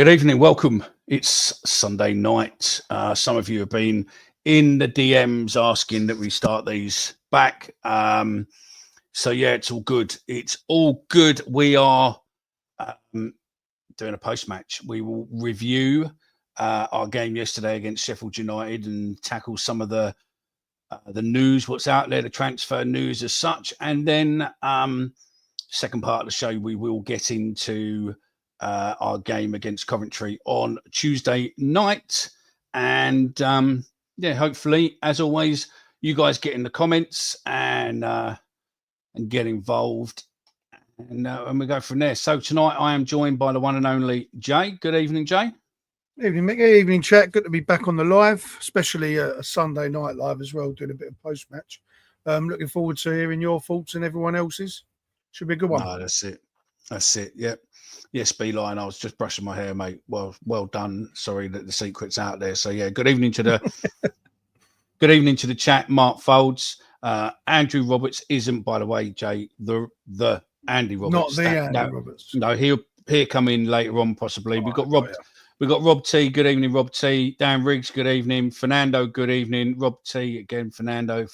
Good evening, welcome. It's Sunday night. Some of you have been in the DMs asking that we start these back. So yeah, it's all good. It's all good. We are doing a post-match. We will review our game yesterday against Sheffield United and tackle some of the news, what's out there, the transfer news as such. And then second part of the show, we will get into our game against Coventry on Tuesday night. And yeah, hopefully, as always, you guys get in the comments and get involved. And we go from there. So tonight I am joined by the one and only Jay. Good evening, Jay. Evening, Mick. Evening, chat. Good to be back on the live, especially a Sunday night live as well, doing a bit of post-match. Looking forward to hearing your thoughts and everyone else's. Should be a good one. No, that's it. That's it. Yep. Yes, Beeline. I was just brushing my hair, mate. Well done. Sorry that the secret's out there. So yeah, good evening to the good evening to the chat. Mark Folds. Andrew Roberts isn't, by the way, Jay, the Andy Roberts. Not the Andy Roberts. No, he'll come in later on possibly. Oh, We've got Rob. We've got Rob T. Good evening, Rob T. Dan Riggs. Good evening. Fernando. Good evening. Rob T. Again. Fernando.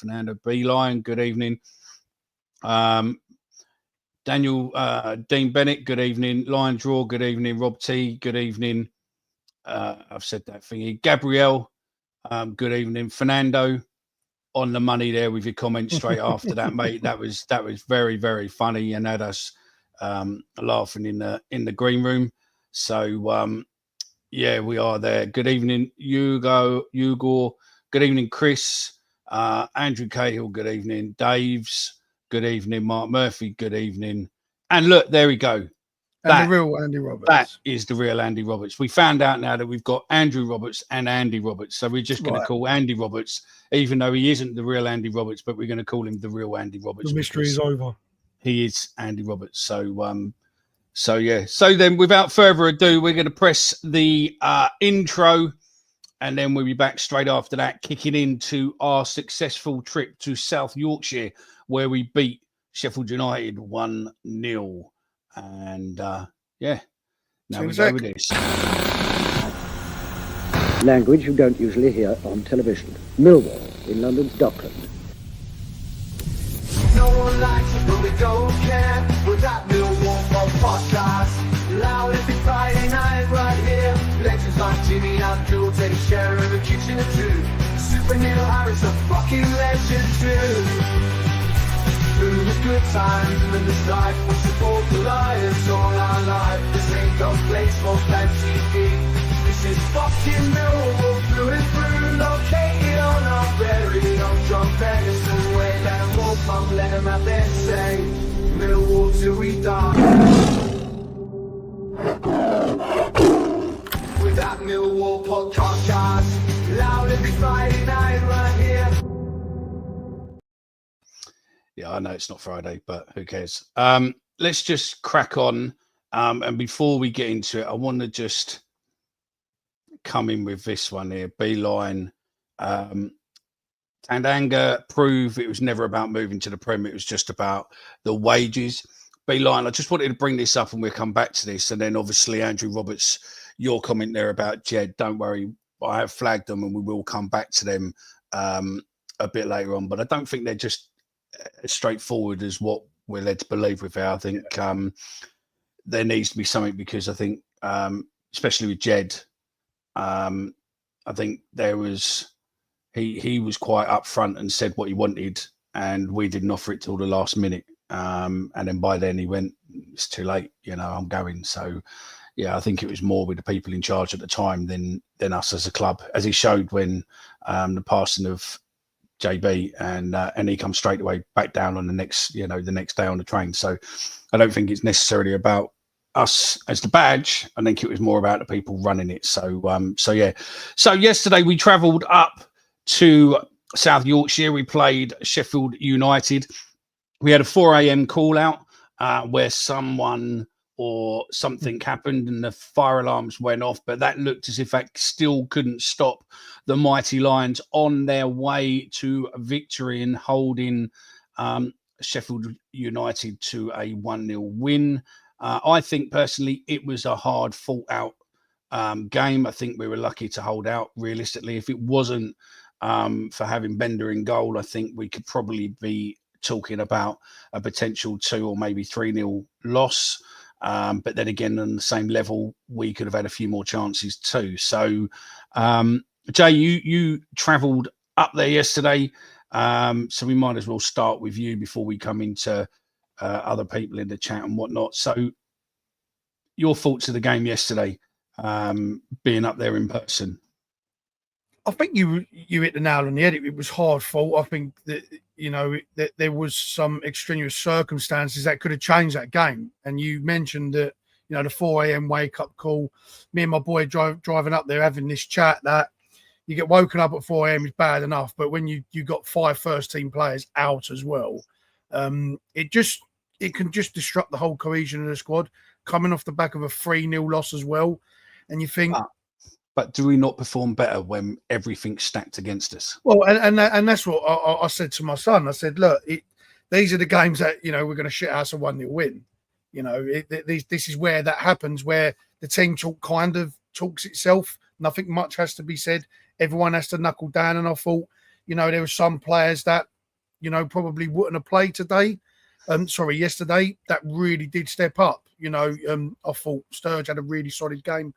Beeline. Good evening. Daniel Dean Bennett, good evening. Lion Draw, good evening. Rob T, good evening. I've said that thingy. Gabrielle, good evening. Fernando, on the money there with your comments straight after that, mate. That was very, very funny and had us laughing in the green room. So yeah, we are there. Good evening, Hugo. Good evening, Chris. Andrew Cahill, good evening. Dave's. Good evening, Mark Murphy. Good evening. And look, there we go. The real Andy Roberts. That is the real Andy Roberts. We found out now that we've got Andrew Roberts and Andy Roberts. So we're just going to call Andy Roberts, even though he isn't the real Andy Roberts, but we're going to call him the real Andy Roberts. The mystery is over. He is Andy Roberts. So yeah. So then, without further ado, we're going to press the intro. And then we'll be back straight after that, kicking into our successful trip to South Yorkshire, where we beat Sheffield United 1-0. And yeah, now we go with this. Language you don't usually hear on television. Millwall in London's Dockland. No one likes it, but we don't care. We're that Millwall podcast. Loud every Friday night right here. Legends like Jimmy Abdul take a share in the kitchen too. Super Neil Harris a fucking legend too. Through the good times and in this life, we support the Lions all our life. This ain't no place for fancy feet. This is fucking Millwall through and through. Located on our very own John Ferguson way. Let them walk on, let them have their say. Millwall till we die. With that Millwall podcast, loud every Friday night right here. Yeah, I know it's not Friday, but who cares? Let's just crack on. And before we get into it, I want to just come in with this one here. Beeline. Tanganga prove it was never about moving to the Prem. It was just about the wages. Beeline, I just wanted to bring this up and we'll come back to this. And then obviously, Andrew Roberts, your comment there about Jed, don't worry, I have flagged them and we will come back to them a bit later on. But I don't think they're just as straightforward as what we're led to believe with her. I think there needs to be something because I think, especially with Jed, I think there was, he was quite upfront and said what he wanted and we didn't offer it till the last minute. And then by then he went, it's too late, I'm going. So yeah, I think it was more with the people in charge at the time than us as a club, as he showed when the passing of JB and he comes straight away back down on the next day on the train. So I don't think it's necessarily about us as the badge. I think it was more about the people running it. So yeah. So yesterday we travelled up to South Yorkshire. We played Sheffield United. We had a 4 a.m. call out where someone or something happened and the fire alarms went off, but that looked as if that still couldn't stop the mighty Lions on their way to victory and holding Sheffield United to a 1-0 win. I think personally it was a hard fought out game. I think we were lucky to hold out. Realistically, if it wasn't for having Bender in goal, I think we could probably be talking about a potential 2 or maybe 3-0 loss. But then again, on the same level, we could have had a few more chances too. So, Jay, you travelled up there yesterday, so we might as well start with you before we come into other people in the chat and whatnot. So, your thoughts of the game yesterday, being up there in person? I think you hit the nail on the head. It was hard fought. I think that that there was some extraneous circumstances that could have changed that game. And you mentioned that the 4 a.m. wake up call. Me and my boy driving up there having this chat that you get woken up at 4 a.m. is bad enough, but when you got 5 first team players out as well, it can just disrupt the whole cohesion of the squad. Coming off the back of a 3-0 loss as well, and you think. But do we not perform better when everything's stacked against us? Well, and that's what I said to my son. I said, look, these are the games that we're going to shit house a 1-0 win. This is where that happens, where the team talk kind of talks itself. Nothing much has to be said. Everyone has to knuckle down. And I thought, there were some players that, probably wouldn't have played yesterday. That really did step up. I thought Sturge had a really solid game.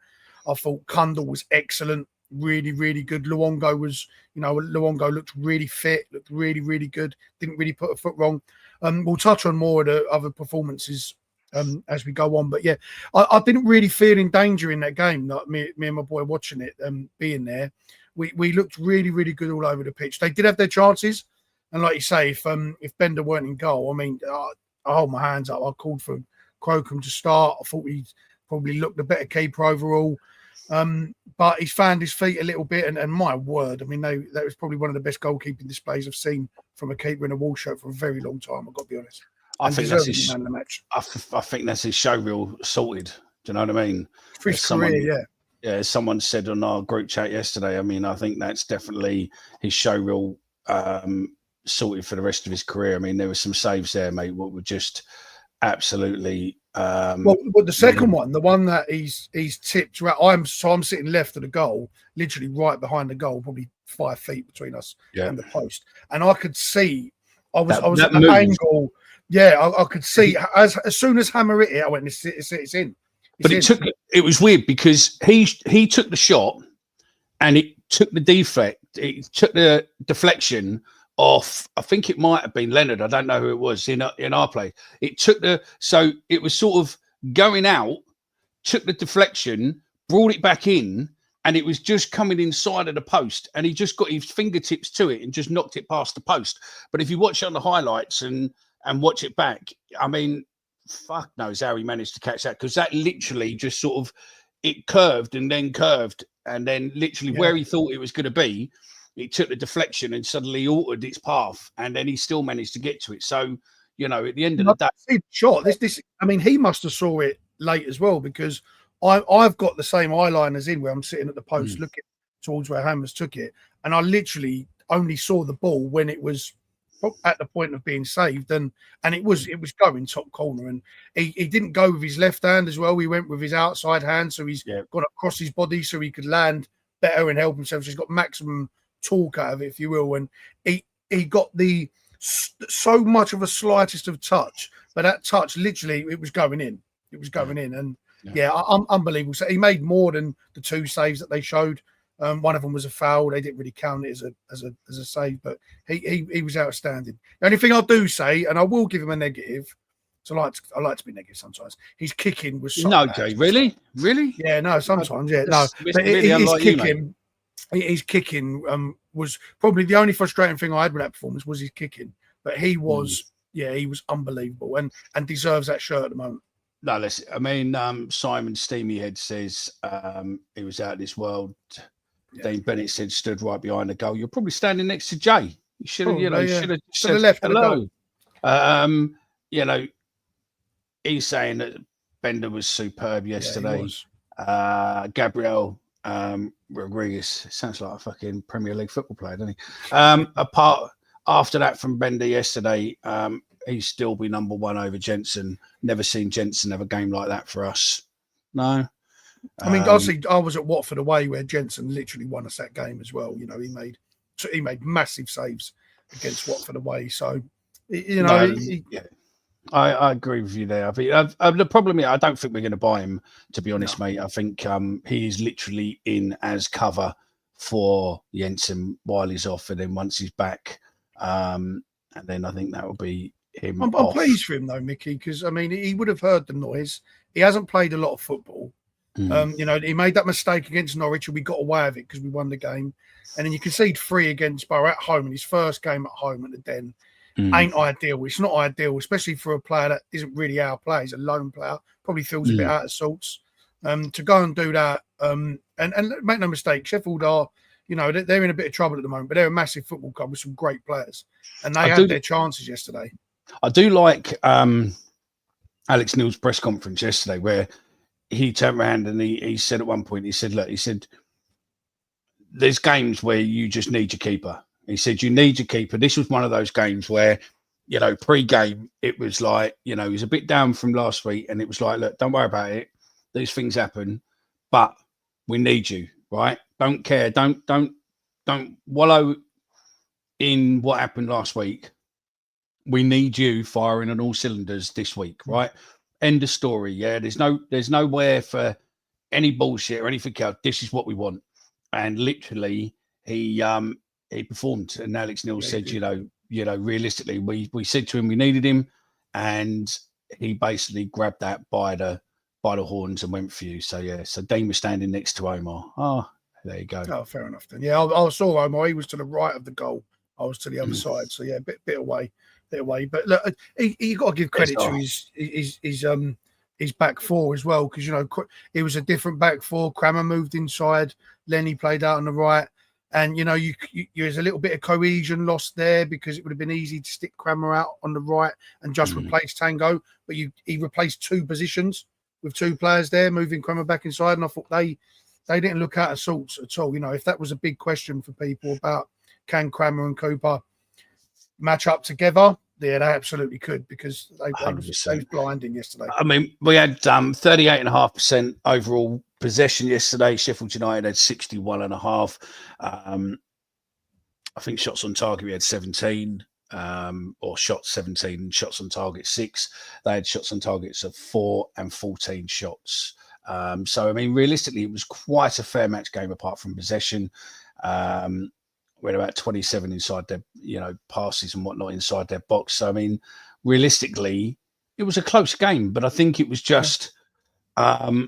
I thought Kundal was excellent, really, really good. Luongo looked really fit, looked really, really good. Didn't really put a foot wrong. We'll touch on more of the other performances as we go on. But yeah, I didn't really feel in danger in that game. Like me and my boy watching it, being there, we looked really, really good all over the pitch. They did have their chances, and like you say, if Bender weren't in goal, I mean, I hold my hands up. I called for Crocombe to start. I thought he probably looked a better keeper overall. But he's found his feet a little bit, and my word, I mean, that was probably one of the best goalkeeping displays I've seen from a keeper in a Wall shirt for a very long time. I've got to be honest. I think that's his man of the match. I think that's his show reel sorted. Do you know what I mean? For his career, yeah. As someone said on our group chat yesterday, I mean, I think that's definitely his show reel sorted for the rest of his career. I mean, there were some saves there, mate, what were just absolutely. Well, the second one, the one that he's tipped right. I'm sitting left of the goal, literally right behind the goal, probably 5 feet between us and the post, and I could see. I was at the angle. Yeah, I could see as soon as Hammer hit it, I went, it's in. But it was weird because he took the shot and it took the deflect. It took the deflection off. I think it might have been Leonard. I don't know who it was in our play. It took so it was sort of going out, took the deflection, brought it back in, and it was just coming inside of the post. And he just got his fingertips to it and just knocked it past the post. But if you watch it on the highlights and watch it back, I mean, fuck knows how he managed to catch that, because that literally just sort of it curved and then literally where he thought it was going to be, it took the deflection and suddenly altered its path, and then he still managed to get to it. So, at the end of the day, shot. This. I mean, he must have saw it late as well, because I've got the same eye line as in where I'm sitting at the post looking towards where Hammers took it, and I literally only saw the ball when it was at the point of being saved, and it was going top corner, and he didn't go with his left hand as well. He went with his outside hand, so he's got across his body so he could land better and help himself. So he's got maximum talk out of it, if you will, and he got so much of a slightest of touch, but that touch literally it was going in, and unbelievable. So he made more than the 2 saves that they showed. One of them was a foul. They didn't really count it as a save, but he was outstanding. The only thing I do say, and I will give him a negative, so I like to be negative sometimes. His kicking was so bad. Jay, really, yeah, no, sometimes, yeah, no, but his kicking was probably the only frustrating thing I had with that performance was his kicking. But he was, he was unbelievable and deserves that shirt at the moment. No, listen, I mean, Simon Steamyhead says he was out of this world. Dean Bennett said stood right behind the goal. You're probably standing next to Jay. You should have, should have said left hello. He's saying that Bender was superb yesterday. Gabriel Rodriguez sounds like a fucking Premier League football player, doesn't he? Apart after that from Bender yesterday, he's still be number 1 over Jensen. Never seen Jensen have a game like that for us. No. I mean, obviously, I was at Watford away where Jensen literally won us that game as well. You know, he made massive saves against Watford away. So, you know, yeah. I agree with you there. I think the problem is I don't think we're going to buy him, to be honest, mate. I think he is literally in as cover for Jensen while he's off, and then once he's back, and then I think that will be him. I'm pleased for him though, Mickey, because I mean he would have heard the noise. He hasn't played a lot of football. You know, he made that mistake against Norwich, and we got away with it because we won the game. And then you concede 3 against Borough at home in his first game at home at the Den. Ain't ideal. It's not ideal, especially for a player that isn't really our player. He's a lone player. Probably feels a bit out of sorts. To go and do that, and make no mistake, Sheffield are, you know, they're in a bit of trouble at the moment, but they're a massive football club with some great players, and they had their chances yesterday. I do like Alex Neil's press conference yesterday, where he turned around and he said at one point, he said, there's games where you just need your keeper. He said, you need your keeper. This was one of those games where, you know, pre-game, it was like, you know, he was a bit down from last week, and it was like, look, don't worry about it. These things happen, but we need you, right? Don't care. Don't wallow in what happened last week. We need you firing on all cylinders this week, right? End of story. Yeah, there's nowhere for any bullshit or anything else. This is what we want. And literally, he performed. And Alex Neil said, you know, realistically, we said to him we needed him, and he basically grabbed that by the horns and went for you. So yeah, so Dean was standing next to Omar. Oh, there you go. Oh, fair enough then. Yeah, I saw Omar. He was to the right of the goal. I was to the other side. So yeah, bit away. But look, you got to give credit to his back four as well, because you know it was a different back four. Crammer moved inside. Lenny played out on the right. And, you know, there's a little bit of cohesion lost there, because it would have been easy to stick Crammer out on the right and just replace Tango. But he replaced 2 positions with 2 players there, moving Crammer back inside. And I thought they didn't look out of sorts at all. You know, if that was a big question for people about can Crammer and Cooper match up together, yeah, they absolutely could, because they was blinding yesterday. I mean, we had 38.5% overall possession yesterday. Sheffield United had 61.5. I think shots on target we had 17, or shots 17, shots on target 6. They had shots on targets of 4 and 14 shots. So I mean, realistically, it was quite a fair match game apart from possession. We had about 27 inside their, you know, passes and whatnot inside their box. So I mean, realistically, it was a close game, but I think it was just. I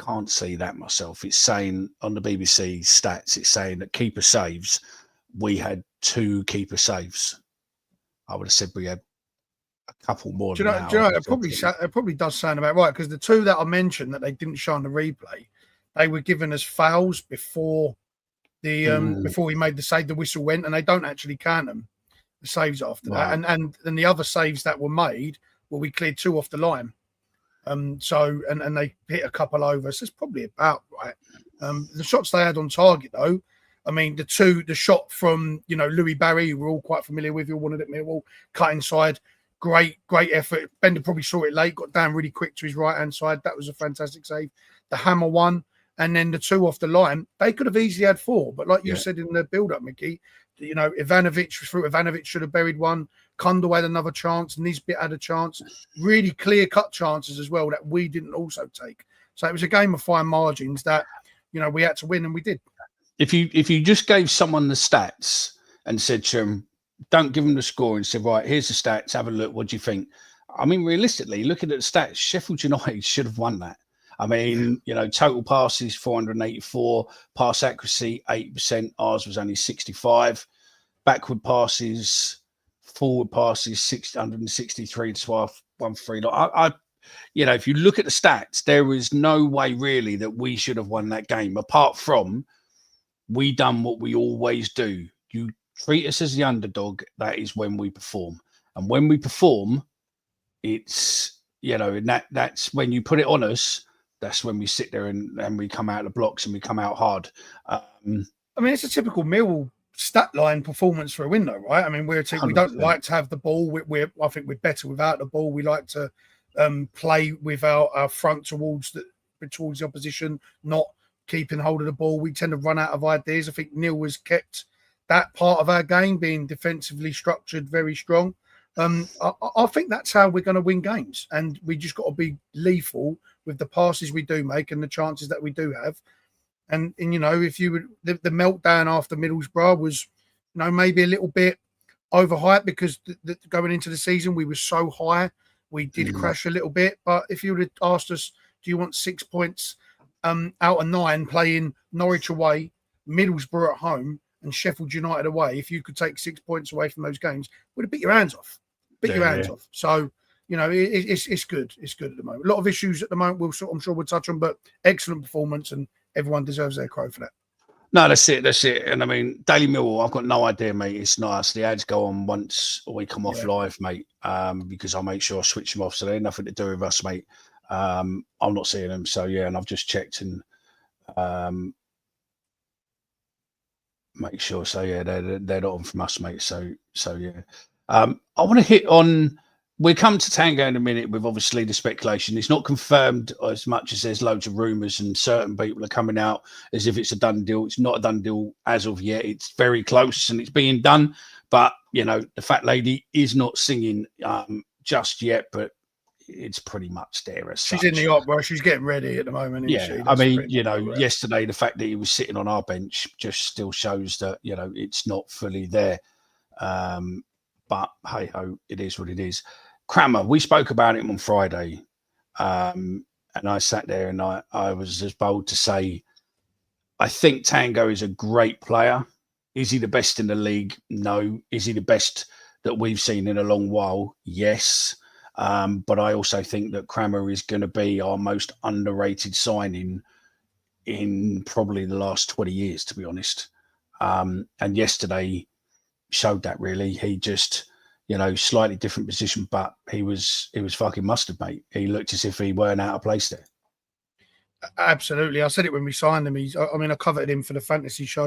can't see that myself. It's saying on the BBC stats, it's saying that keeper saves, we had 2 keeper saves. I would have said we had a couple more. Do you know it probably does sound about right, because the 2 that I mentioned that they didn't show on the replay, they were given as fouls before before we made the save. The whistle went, and they don't actually count them, the saves after that. And the other saves that were made, well, we cleared 2 off the line. So they hit a couple over, so it's probably about right. The shots they had on target, though, I mean, the shot from, you know, Louis Barry, who we're all quite familiar with, who wanted at Millwall, cut inside, great effort. Bender probably saw it late, got down really quick to his right hand side. That was a fantastic save. The hammer one, and then the 2 off the line, they could have easily had 4, but like you said in the build up, Mickey, you know, Ivanovic should have buried one. Kundal had another chance. Nisbet had a chance. Really clear-cut chances as well that we didn't also take. So it was a game of fine margins that, you know, we had to win, and we did. If you just gave someone the stats and said to them, don't give them the score, and said, right, here's the stats, have a look, what do you think? I mean, realistically, looking at the stats, Sheffield United should have won that. I mean, you know, total passes, 484, pass accuracy, 8%. Ours was only 65. Backward passes, forward passes, 663 to 113. You know, if you look at the stats, there is no way really that we should have won that game, apart from we done what we always do. You treat us as the underdog. That is when we perform. And when we perform, it's, you know, and that's when you put it on us. That's when we sit there and we come out of the blocks and we come out hard. I mean, it's a typical Millwall stat line performance for a win, though, right? I mean, we don't like to have the ball. I think we're better without the ball. We like to play with our front towards towards the opposition, not keeping hold of the ball. We tend to run out of ideas. I think Neil has kept that part of our game, being defensively structured, very strong. I think that's how we're going to win games, and we just got to be lethal with the passes we do make and the chances that we do have. And you know, if you would, the meltdown after Middlesbrough was, you know, maybe a little bit overhyped because going into the season we were so high, we did crash a little bit. But if you would have asked us, do you want 6 points out of 9 playing Norwich away, Middlesbrough at home, and Sheffield United away, if you could take 6 points away from those games, would have beat your hands off. Off. So, you know, it's good. It's good at the moment. A lot of issues at the moment. I'm sure we'll touch on, but excellent performance, and everyone deserves their crow for that. No, that's it. That's it. And I mean, Daily Millwall, I've got no idea, mate. It's nice. The ads go on once we come off live, mate, because I make sure I switch them off. So they're nothing to do with us, mate. I'm not seeing them. So, yeah, and I've just checked and make sure. So, yeah, they're not on from us, mate. So yeah. I want to hit on, we'll come to Tanganga in a minute with obviously the speculation. It's not confirmed as much as there's loads of rumours and certain people are coming out as if it's a done deal. It's not a done deal as of yet. It's very close and it's being done. But, you know, the fat lady is not singing just yet, but it's pretty much there as She's such. in the opera. She's getting ready at the moment, isn't she? I mean, you know, yesterday, the fact that he was sitting on our bench just still shows that, you know, it's not fully there. But hey-ho, it is what it is. Crammer, we spoke about him on Friday, and I sat there and I was as bold to say, I think Tango is a great player. Is he the best in the league? No. Is he the best that we've seen in a long while? Yes. But I also think that Crammer is going to be our most underrated signing in probably the last 20 years, to be honest. And yesterday showed that really. He just, you know, slightly different position, but he was fucking mustard, mate. He looked as if he weren't out of place there. Absolutely. I said it when we signed him. I covered him for the fantasy show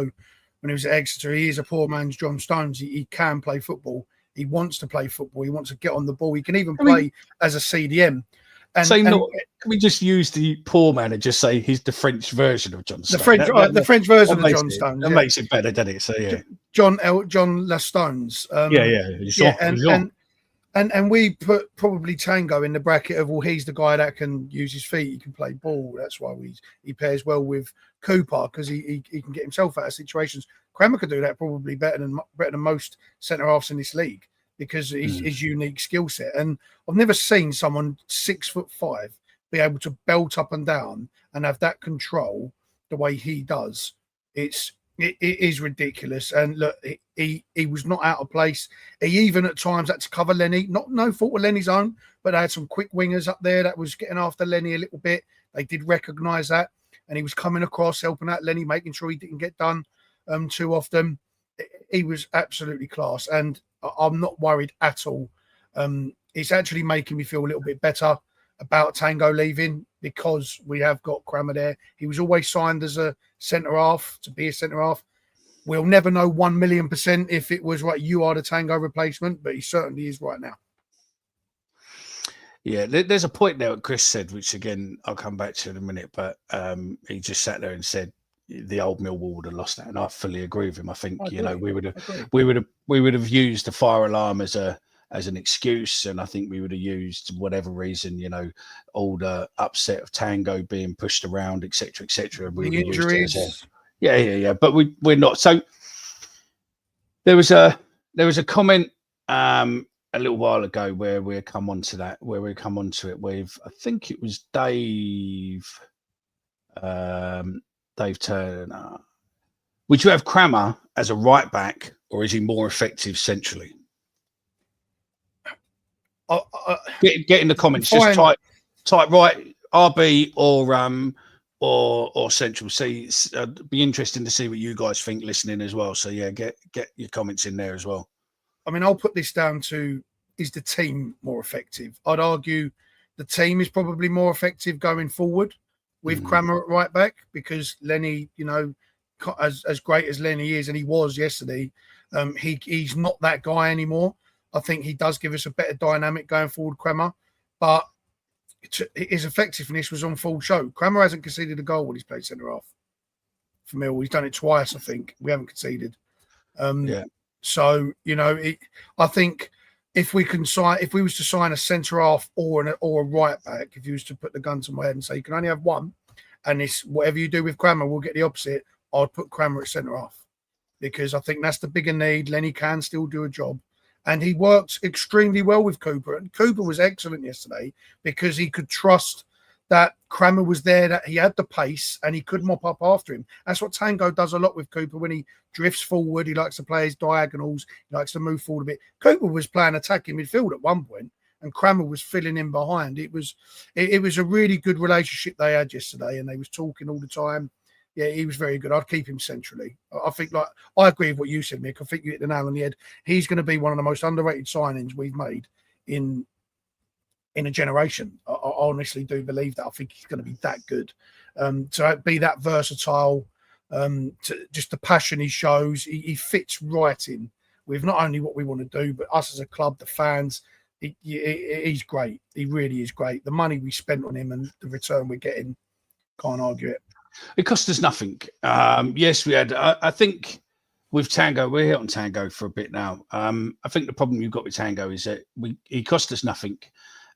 when he was at Exeter. He is a poor man's John Stones. He can play football. He wants to play football. He wants to get on the ball. He can even play as a CDM. Can we just use the poor man and just say he's the French version of John Stones? The French version of John Stones. That makes it better, doesn't it? So yeah, John La Stones. And we put probably Tango in the bracket of, well, he's the guy that can use his feet. He can play ball. That's why he pairs well with Cooper, because he can get himself out of situations. Crammer could do that probably better than most centre halves in this league, because his unique skill set. And I've never seen someone 6'5" be able to belt up and down and have that control the way he does. It is ridiculous. And look, he was not out of place. He even at times had to cover Lenny. No fault of Lenny's own, but they had some quick wingers up there that was getting after Lenny a little bit. They did recognise that, and he was coming across, helping out Lenny, making sure he didn't get done too often. He was absolutely class, and I'm not worried at all. It's actually making me feel a little bit better about Tango leaving, because we have got Crammer there. He was always signed as a centre half, to be a centre half. We'll never know 1,000,000% if it was right, you are the Tango replacement, but he certainly is right now. Yeah, there's a point there what Chris said, which again I'll come back to in a minute, but he just sat there and said the old Millwall would have lost that, and I fully agree with him. I think we would have used the fire alarm as an excuse, and I think we would have used whatever reason, all the upset of Tango being pushed around, etc., etc. The injuries. Yeah. But we're not. So there was a comment a little while ago where we come onto it with, I think it was Dave Turner. Would you have Crammer as a right back, or is he more effective centrally? Get in the comments. Just type right RB or central. See, be interesting to see what you guys think listening as well. So yeah, get your comments in there as well. I mean, I'll put this down to, is the team more effective? I'd argue the team is probably more effective going forward with Crammer at right back, because Lenny, as great as Lenny is, and he was yesterday, he's not that guy anymore. I think he does give us a better dynamic going forward, Crammer. But his effectiveness was on full show. Crammer hasn't conceded a goal when he's played centre half for Millwall. He's done it twice, I think. We haven't conceded. So I think if we was to sign a centre half or a right back, if you was to put the gun to my head and say you can only have one, and it's whatever you do with Crammer, we'll get the opposite. I'd put Crammer at centre half because I think that's the bigger need. Lenny can still do a job. And he works extremely well with Cooper. And Cooper was excellent yesterday because he could trust that Crammer was there, that he had the pace and he could mop up after him. That's what Tango does a lot with Cooper when he drifts forward. He likes to play his diagonals. He likes to move forward a bit. Cooper was playing attacking midfield at one point and Crammer was filling in behind. It was a really good relationship they had yesterday and they was talking all the time. Yeah, he was very good. I'd keep him centrally. I think, I agree with what you said, Mick. I think you hit the nail on the head. He's going to be one of the most underrated signings we've made in a generation. I honestly do believe that. I think he's going to be that good. To be that versatile, just the passion he shows, he fits right in with not only what we want to do, but us as a club, the fans. He's great. He really is great. The money we spent on him and the return we're getting, can't argue it. It cost us nothing. Yes, we had. I think with Tango, we're here on Tango for a bit now. I think the problem you've got with Tango is that he cost us nothing,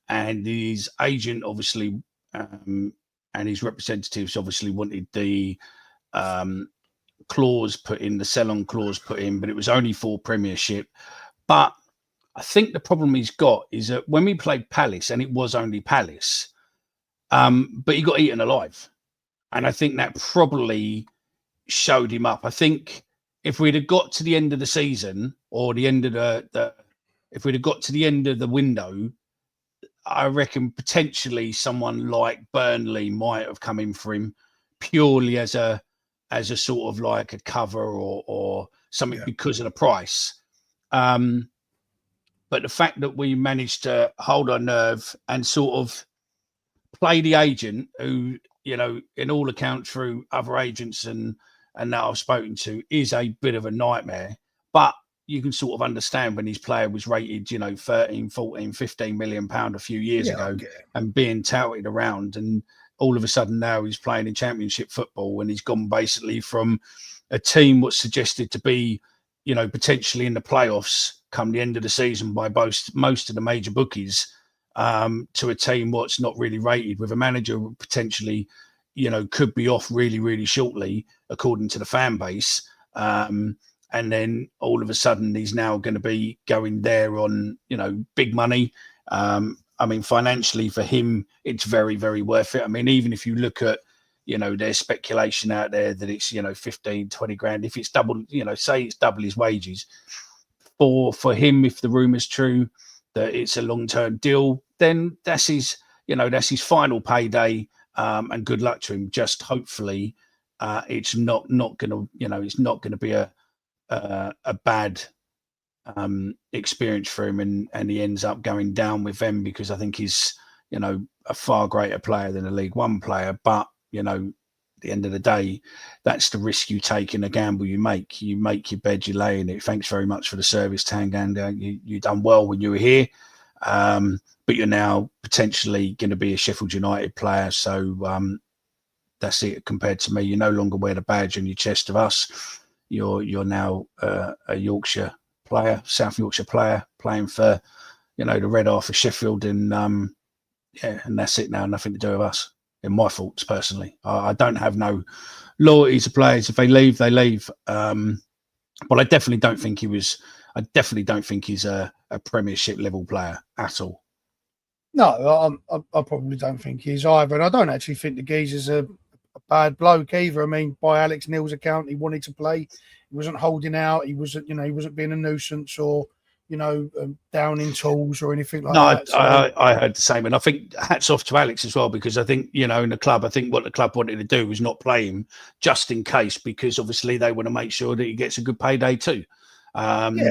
and his agent obviously and his representatives obviously wanted the clause put in, the sell-on clause put in, but it was only for Premiership. But I think the problem he's got is that when we played Palace, and it was only Palace, but he got eaten alive. And I think that probably showed him up. I think if we'd have got to the end of the season or the end of if we'd have got to the end of the window, I reckon potentially someone like Burnley might have come in for him purely as a sort of like a cover or something because of the price. But the fact that we managed to hold our nerve and sort of play the agent who, in all accounts through other agents and that I've spoken to, is a bit of a nightmare. But you can sort of understand when his player was rated, 13, 14, 15 million pound a few years ago and being touted around. And all of a sudden now he's playing in Championship football and he's gone basically from a team what's suggested to be, potentially in the playoffs come the end of the season by most of the major bookies, to a team what's not really rated, with a manager who potentially, could be off really, really shortly, according to the fan base. And then all of a sudden he's now going to be going there on, big money. Financially for him, it's very, very worth it. Even if you look at, there's speculation out there that it's, 15, 20 grand. If it's double, say it's double his wages for him, if the rumour's true that it's a long-term deal, then that's his final payday, and good luck to him. Just hopefully it's not going to, it's not going to be a bad experience for him, and he ends up going down with them, because I think he's, a far greater player than a League One player. But, at the end of the day, that's the risk you take in a gamble you make. You make your bed, you lay in it. Thanks very much for the service, Tanganga. You done well when you were here. But you're now potentially going to be a Sheffield United player. So that's it. Compared to me, you no longer wear the badge on your chest of us. You're now a Yorkshire player, South Yorkshire player, playing for, the red half of Sheffield. And and that's it now. Nothing to do with us. In my thoughts, personally, I don't have no loyalty to players. If they leave, they leave. But I definitely don't think he was. I definitely don't think he's a Premiership level player at all. No, I probably don't think he is either. And I don't actually think the geezer's a bad bloke either. By Alex Neil's account, he wanted to play. He wasn't holding out. He wasn't, he wasn't being a nuisance or, down in tools or anything like that. So, I heard the same. And I think hats off to Alex as well, because I think, in the club, I think what the club wanted to do was not play him just in case, because obviously they want to make sure that he gets a good payday too. And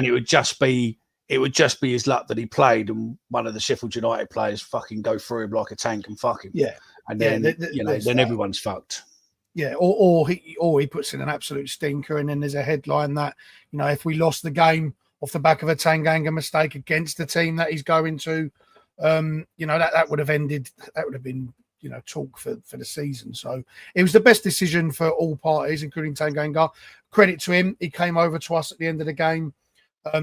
it would just be his luck that he played and one of the Sheffield United players fucking go through him like a tank and fuck him. Yeah. And then, then everyone's fucked. Yeah. Or he puts in an absolute stinker. And then there's a headline that, if we lost the game off the back of a Tanganga mistake against the team that he's going to, that would have ended. That would have been talk for the season. So it was the best decision for all parties, including Tanganga. Credit to him. He came over to us at the end of the game.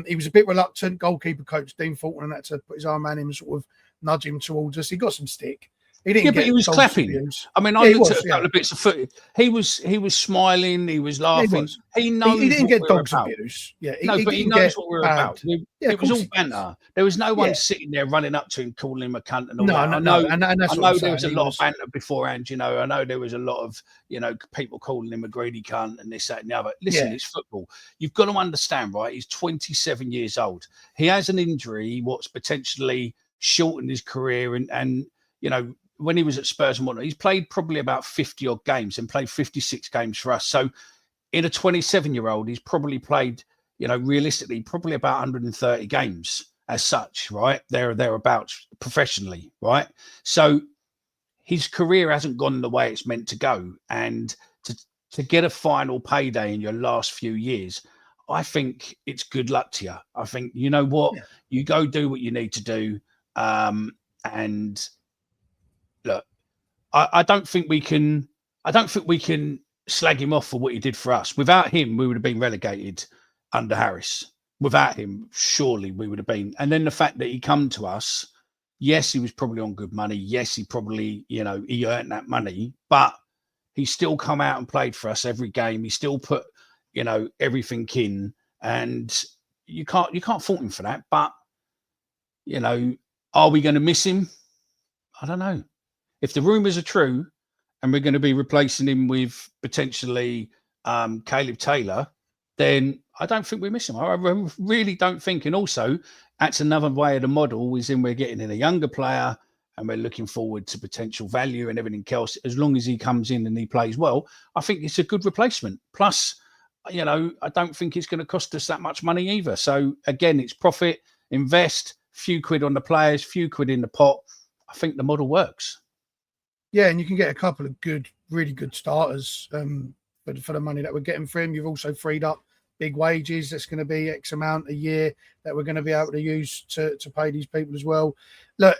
He was a bit reluctant. Goalkeeper coach Dean Fulton had to put his arm around him and sort of nudge him towards us. He got some stick. He didn't but he was clapping. Abuse. I mean, I looked at a couple of bits of footage. He was smiling. He was laughing. He knows. He didn't get dogs about. Abuse. Yeah, but he knows what we're about. It was all banter. There was no one sitting there running up to him, calling him a cunt and all that. I know there was a lot of banter beforehand. I know there was a lot of people calling him a greedy cunt and this, that, and the other. Listen, it's football. You've got to understand, right? He's 27 years old. He has an injury, what's potentially shortened his career, and when he was at Spurs and whatnot, he's played probably about 50 odd games and played 56 games for us. So in a 27-year-old, he's probably played, realistically, probably about 130 games as such, right? Thereabouts professionally, right? So his career hasn't gone the way it's meant to go. And to get a final payday in your last few years, I think it's good luck to you. I think, you know what? Yeah. You go do what you need to do. And look, I don't think we can slag him off for what he did for us. Without him, we would have been relegated under Harris. Without him, surely we would have been. And then the fact that he come to us, yes, he was probably on good money. Yes, he probably, he earned that money, but he still come out and played for us every game. He still put, everything in, and you can't fault him for that. But, are we going to miss him? I don't know. If the rumours are true and we're going to be replacing him with potentially Caleb Taylor, then I don't think we miss him. I really don't think. And also, that's another way of the model is we're getting in a younger player and we're looking forward to potential value and everything else. As long as he comes in and he plays well, I think it's a good replacement. Plus, I don't think it's going to cost us that much money either. So again, it's profit, invest, few quid on the players, few quid in the pot. I think the model works. Yeah, and you can get a couple of really good starters for the money that we're getting for him. You've also freed up big wages. That's going to be X amount a year that we're going to be able to use to pay these people as well. Look,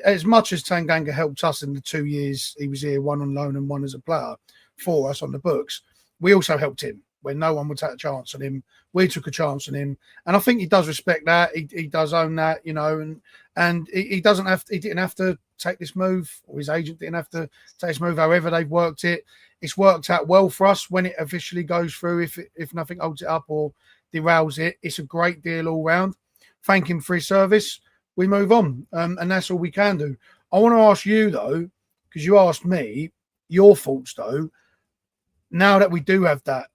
as much as Tanganga helped us in the 2 years he was here, one on loan and one as a player for us on the books, we also helped him when no one would take a chance on him. We took a chance on him, and I think he does respect that. He does own that, and he didn't have to take this move, or his agent didn't have to take this move. However they've worked it, it's worked out well for us when it officially goes through. If nothing holds it up or derails it, it's a great deal all round. Thank him for his service. We move on, and that's all we can do. I want to ask you though, because you asked me your thoughts though. Now that we do have that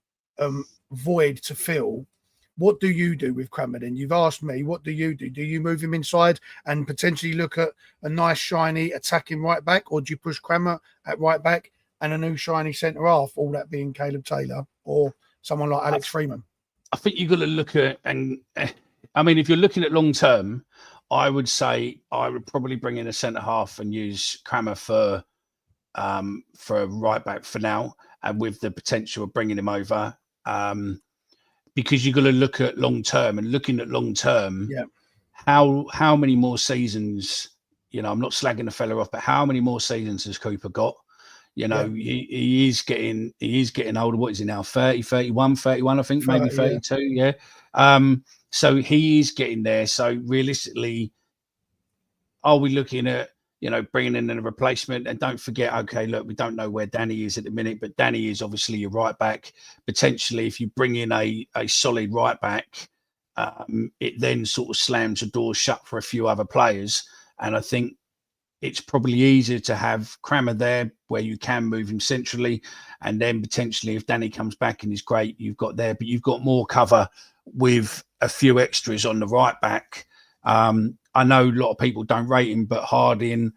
void to fill, what do you do with Crammer then? You've asked me, what do you do? Do you move him inside and potentially look at a nice, shiny attacking right back, or do you push Crammer at right back and a new shiny centre half, all that being Caleb Taylor or someone like Alex Freeman? I think you've got to look at, and I mean, if you're looking at long term, I would say I would probably bring in a centre half and use Crammer for a right back for now, and with the potential of bringing him over. Because you've got to look at long term, and looking at long term, how many more seasons, I'm not slagging the fella off, but how many more seasons has Cooper got? He is getting older. What is he now? 30, 31, I think, 30, maybe 32. Yeah. So he is getting there. So realistically, are we looking at, bringing in a replacement? And don't forget, okay, look, we don't know where Danny is at the minute, but Danny is obviously your right back. Potentially, if you bring in a solid right back, it then sort of slams the door shut for a few other players. And I think it's probably easier to have Crammer there where you can move him centrally. And then potentially if Danny comes back and is great, you've got there, but you've got more cover with a few extras on the right back. I know a lot of people don't rate him, but Harding,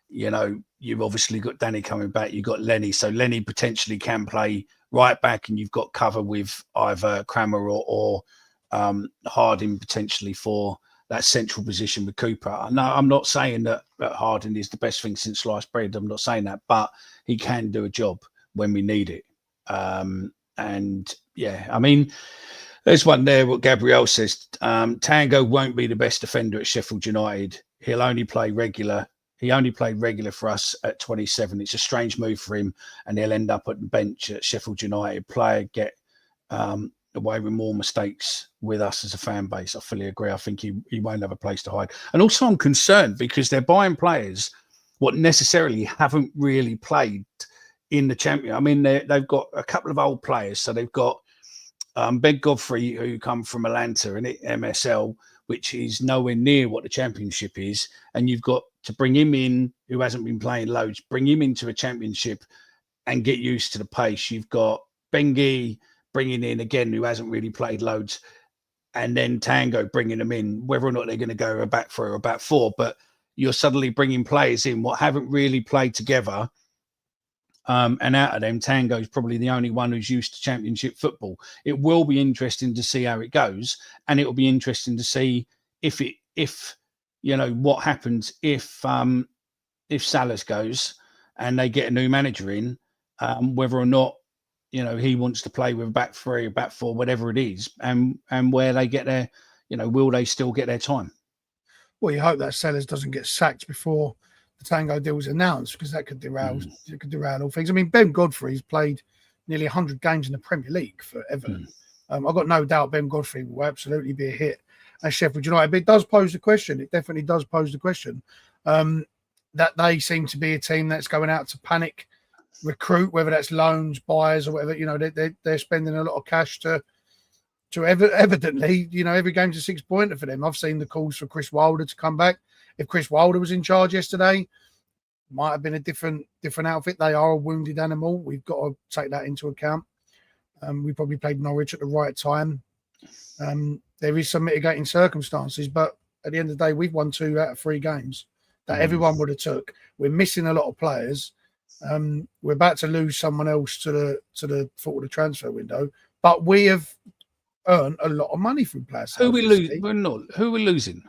you've obviously got Danny coming back. You've got Lenny. So Lenny potentially can play right back, and you've got cover with either Crammer or Harding potentially for that central position with Cooper. No, I'm not saying that Harding is the best thing since sliced bread. I'm not saying that, but he can do a job when we need it. And yeah, I mean, there's one there, what Gabrielle says. Tango won't be the best defender at Sheffield United. he'll only play regular. He only played regular for us at 27. It's a strange move for him, and he'll end up at the bench at Sheffield United. Player get away with more mistakes with us as a fan base. I fully agree. I think he won't have a place to hide. And also I'm concerned because they're buying players what necessarily haven't really played in the Champion. I mean, they've got a couple of old players. So they've got Ben Godfrey, who come from Atlanta and MSL, which is nowhere near what the Championship is. And you've got to bring him in, who hasn't been playing loads, bring him into a Championship and get used to the pace. You've got Bengi bringing in again, who hasn't really played loads, and then Tango bringing them in, whether or not they're going to go a back three or a back four. But you're suddenly bringing players in what haven't really played together. And out of them, Tango is probably the only one who's used to Championship football. It will be interesting to see how it goes, and it will be interesting to see if what happens if Salas goes and they get a new manager in, whether or not he wants to play with a back three, a back four, whatever it is, and where they get their, will they still get their time? Well, you hope that Sellers doesn't get sacked before the Tango deal was announced, because that could derail all things. I mean, Ben Godfrey's played nearly 100 games in the Premier League for Everton. I've got no doubt Ben Godfrey will absolutely be a hit at Sheffield United. But it does pose the question. It definitely does pose the question that they seem to be a team that's going out to panic recruit, whether that's loans, buyers, or whatever. They're spending a lot of cash to evidently, every game's a 6-pointer for them. I've seen the calls for Chris Wilder to come back. If Chris Wilder was in charge yesterday, might have been a different outfit. They are a wounded animal. We've got to take that into account. We probably played Norwich at the right time. There is some mitigating circumstances, but at the end of the day, we've won 2 out of 3 games that everyone would have took. We're missing a lot of players. We're about to lose someone else to the foot of the transfer window, but we have earned a lot of money from player sales. Who we lose? Who we're losing?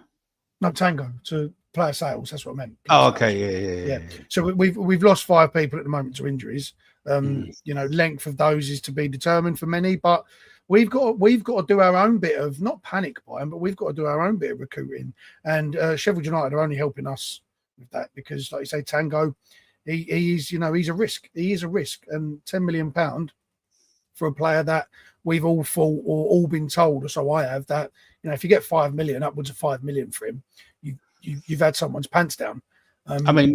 No, Tango to player sales. That's what I meant. Oh, okay, yeah. So we've lost 5 people at the moment to injuries. Length of those is to be determined for many, but we've got to do our own bit of, not panic buying, but we've got to do our own bit of recruiting. And Sheffield United are only helping us with that because, like you say, Tango, he's a risk. He is a risk, and £10 million for a player that we've all thought or all been told, or so I have, that if you get 5 million, upwards of 5 million for him, you've had someone's pants down. I mean,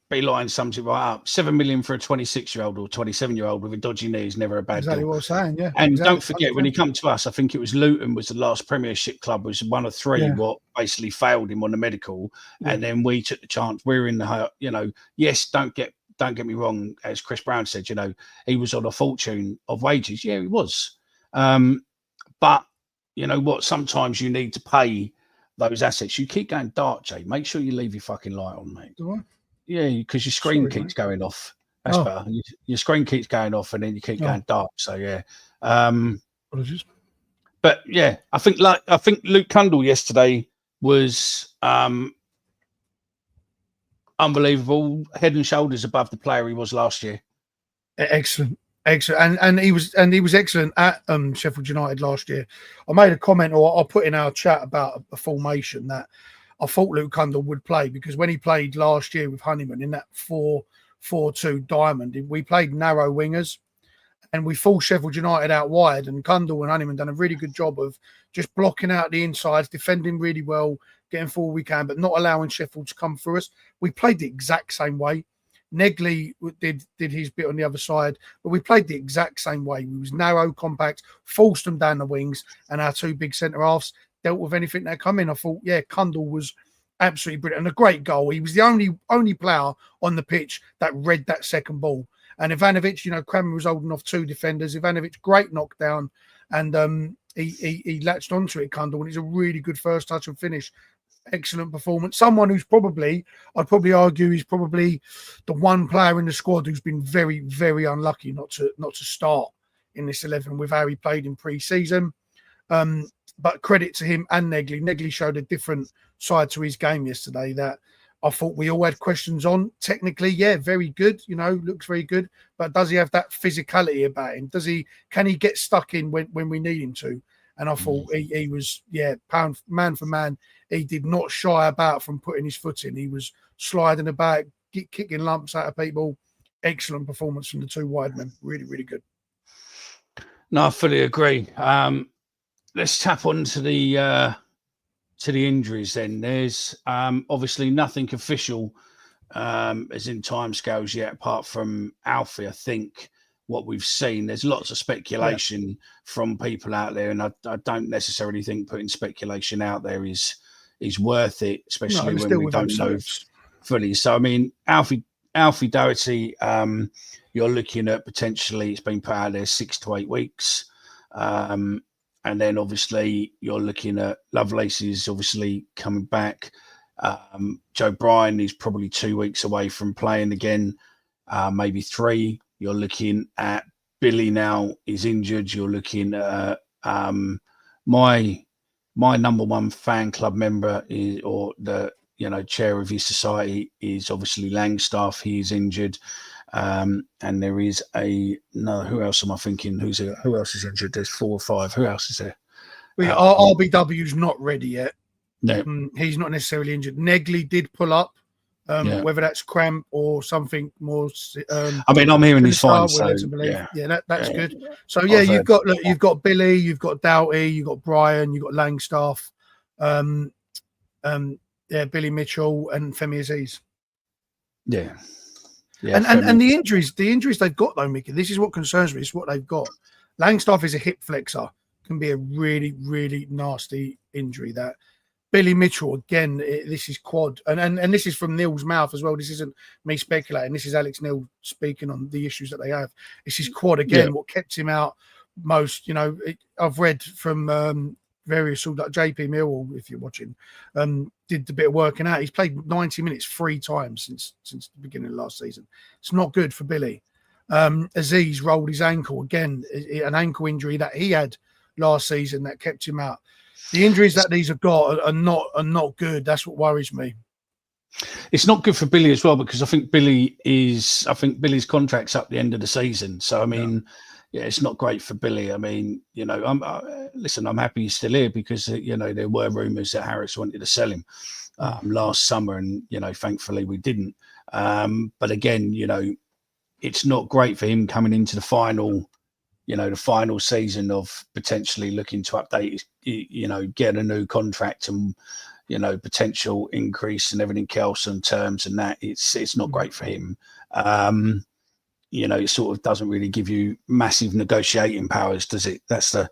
Beeline sums it right up. 7 million for a 26-year-old or 27-year-old with a dodgy knee is never a bad deal. Exactly what I was saying, yeah. And don't forget, when he come to us, I think it was Luton was the last Premiership club, was one of 3 what basically failed him on the medical, and then we took the chance. We're in the, yes, don't get me wrong, as Chris Brown said, he was on a fortune of wages. Yeah, he was. But you know what? Sometimes you need to pay those assets. You keep going dark, Jay. Make sure you leave your fucking light on, mate. Do I? Yeah, because your screen keeps going off. That's better. Your screen keeps going off, and then you keep going dark. So yeah. Apologies. But yeah, I think Luke Cundle yesterday was unbelievable, head and shoulders above the player he was last year. Excellent. And he was excellent at Sheffield United last year. I made a comment, or I put in our chat about a formation that I thought Luke Cundle would play, because when he played last year with Honeyman in that 4-4-2 diamond, we played narrow wingers and we forced Sheffield United out wide, and Cundle and Honeyman done a really good job of just blocking out the insides, defending really well, getting forward we can, but not allowing Sheffield to come through us. We played the exact same way. Negley did his bit on the other side, but we played the exact same way. We was narrow, compact, forced them down the wings, and our 2 big centre halves dealt with anything that come in. I thought, Cundle was absolutely brilliant, and a great goal. He was the only player on the pitch that read that second ball. And Ivanovic, Cranmer was holding off 2 defenders. Ivanovic, great knockdown, and he latched onto it, Cundle, and it's a really good first touch and finish. Excellent performance. Someone who's I'd probably argue he's probably the one player in the squad who's been very, very unlucky not to start in this 11 with how he played in pre-season. But credit to him and Negley. Negley showed a different side to his game yesterday that I thought we all had questions on. Technically, very good, looks very good. But does he have that physicality about him? Can he get stuck in when we need him to? And I thought he was, man for man, he did not shy about from putting his foot in. He was sliding about, kicking lumps out of people. Excellent performance from the two wide men. Really, really good. No, I fully agree. Let's tap on to the injuries then. There's obviously nothing official as in timescales yet, apart from Alfie. I think what we've seen, there's lots of speculation from people out there, and I don't necessarily think putting speculation out there is worth it, especially when we don't know fully. So I mean, Alfie Doherty, you're looking at potentially, it's been put out there 6 to 8 weeks. And then obviously you're looking at Lovelace is obviously coming back. Joe Bryan is probably 2 weeks away from playing again, maybe 3. You're looking at Billy now is injured. You're looking at my number one fan club member is, or the chair of his society is obviously Langstaff. He is injured. And there is who else am I thinking? Who else is injured? There's 4 or 5. Who else is there? RBW's not ready yet. No. He's not necessarily injured. Negley did pull up, whether that's cramp or something more. I mean, I'm hearing he's fine. So, that's good. So you've got Billy, you've got Doughty, you've got Brian, you've got Langstaff, Billy Mitchell, and Femi Aziz. Yeah. Yeah, and the injuries they've got though, Mickey. This is what concerns me. It's what they've got. Langstaff is a hip flexor, can be a really, really nasty injury. That Billy Mitchell again. This is quad, and this is from Neil's mouth as well. This isn't me speculating. This is Alex Neil speaking on the issues that they have. This is quad again. Yeah. What kept him out most? I've read from various like JP Millwall, if you're watching, did a bit of working out. He's played 90 minutes 3 times since the beginning of last season. It's not good for Billy. Aziz rolled his ankle again, an ankle injury that he had last season that kept him out. The injuries that these have got are not good. That's what worries me. It's not good for Billy as well, because I think Billy's contract's up the end of the season. So I mean. Yeah, it's not great for Billy. I mean, I'm happy he's still here because, there were rumours that Harris wanted to sell him last summer and, thankfully we didn't. But again, it's not great for him coming into the final season of potentially looking to update, get a new contract and, potential increase and everything else and terms and that. It's not great for him. It sort of doesn't really give you massive negotiating powers, does it? That's the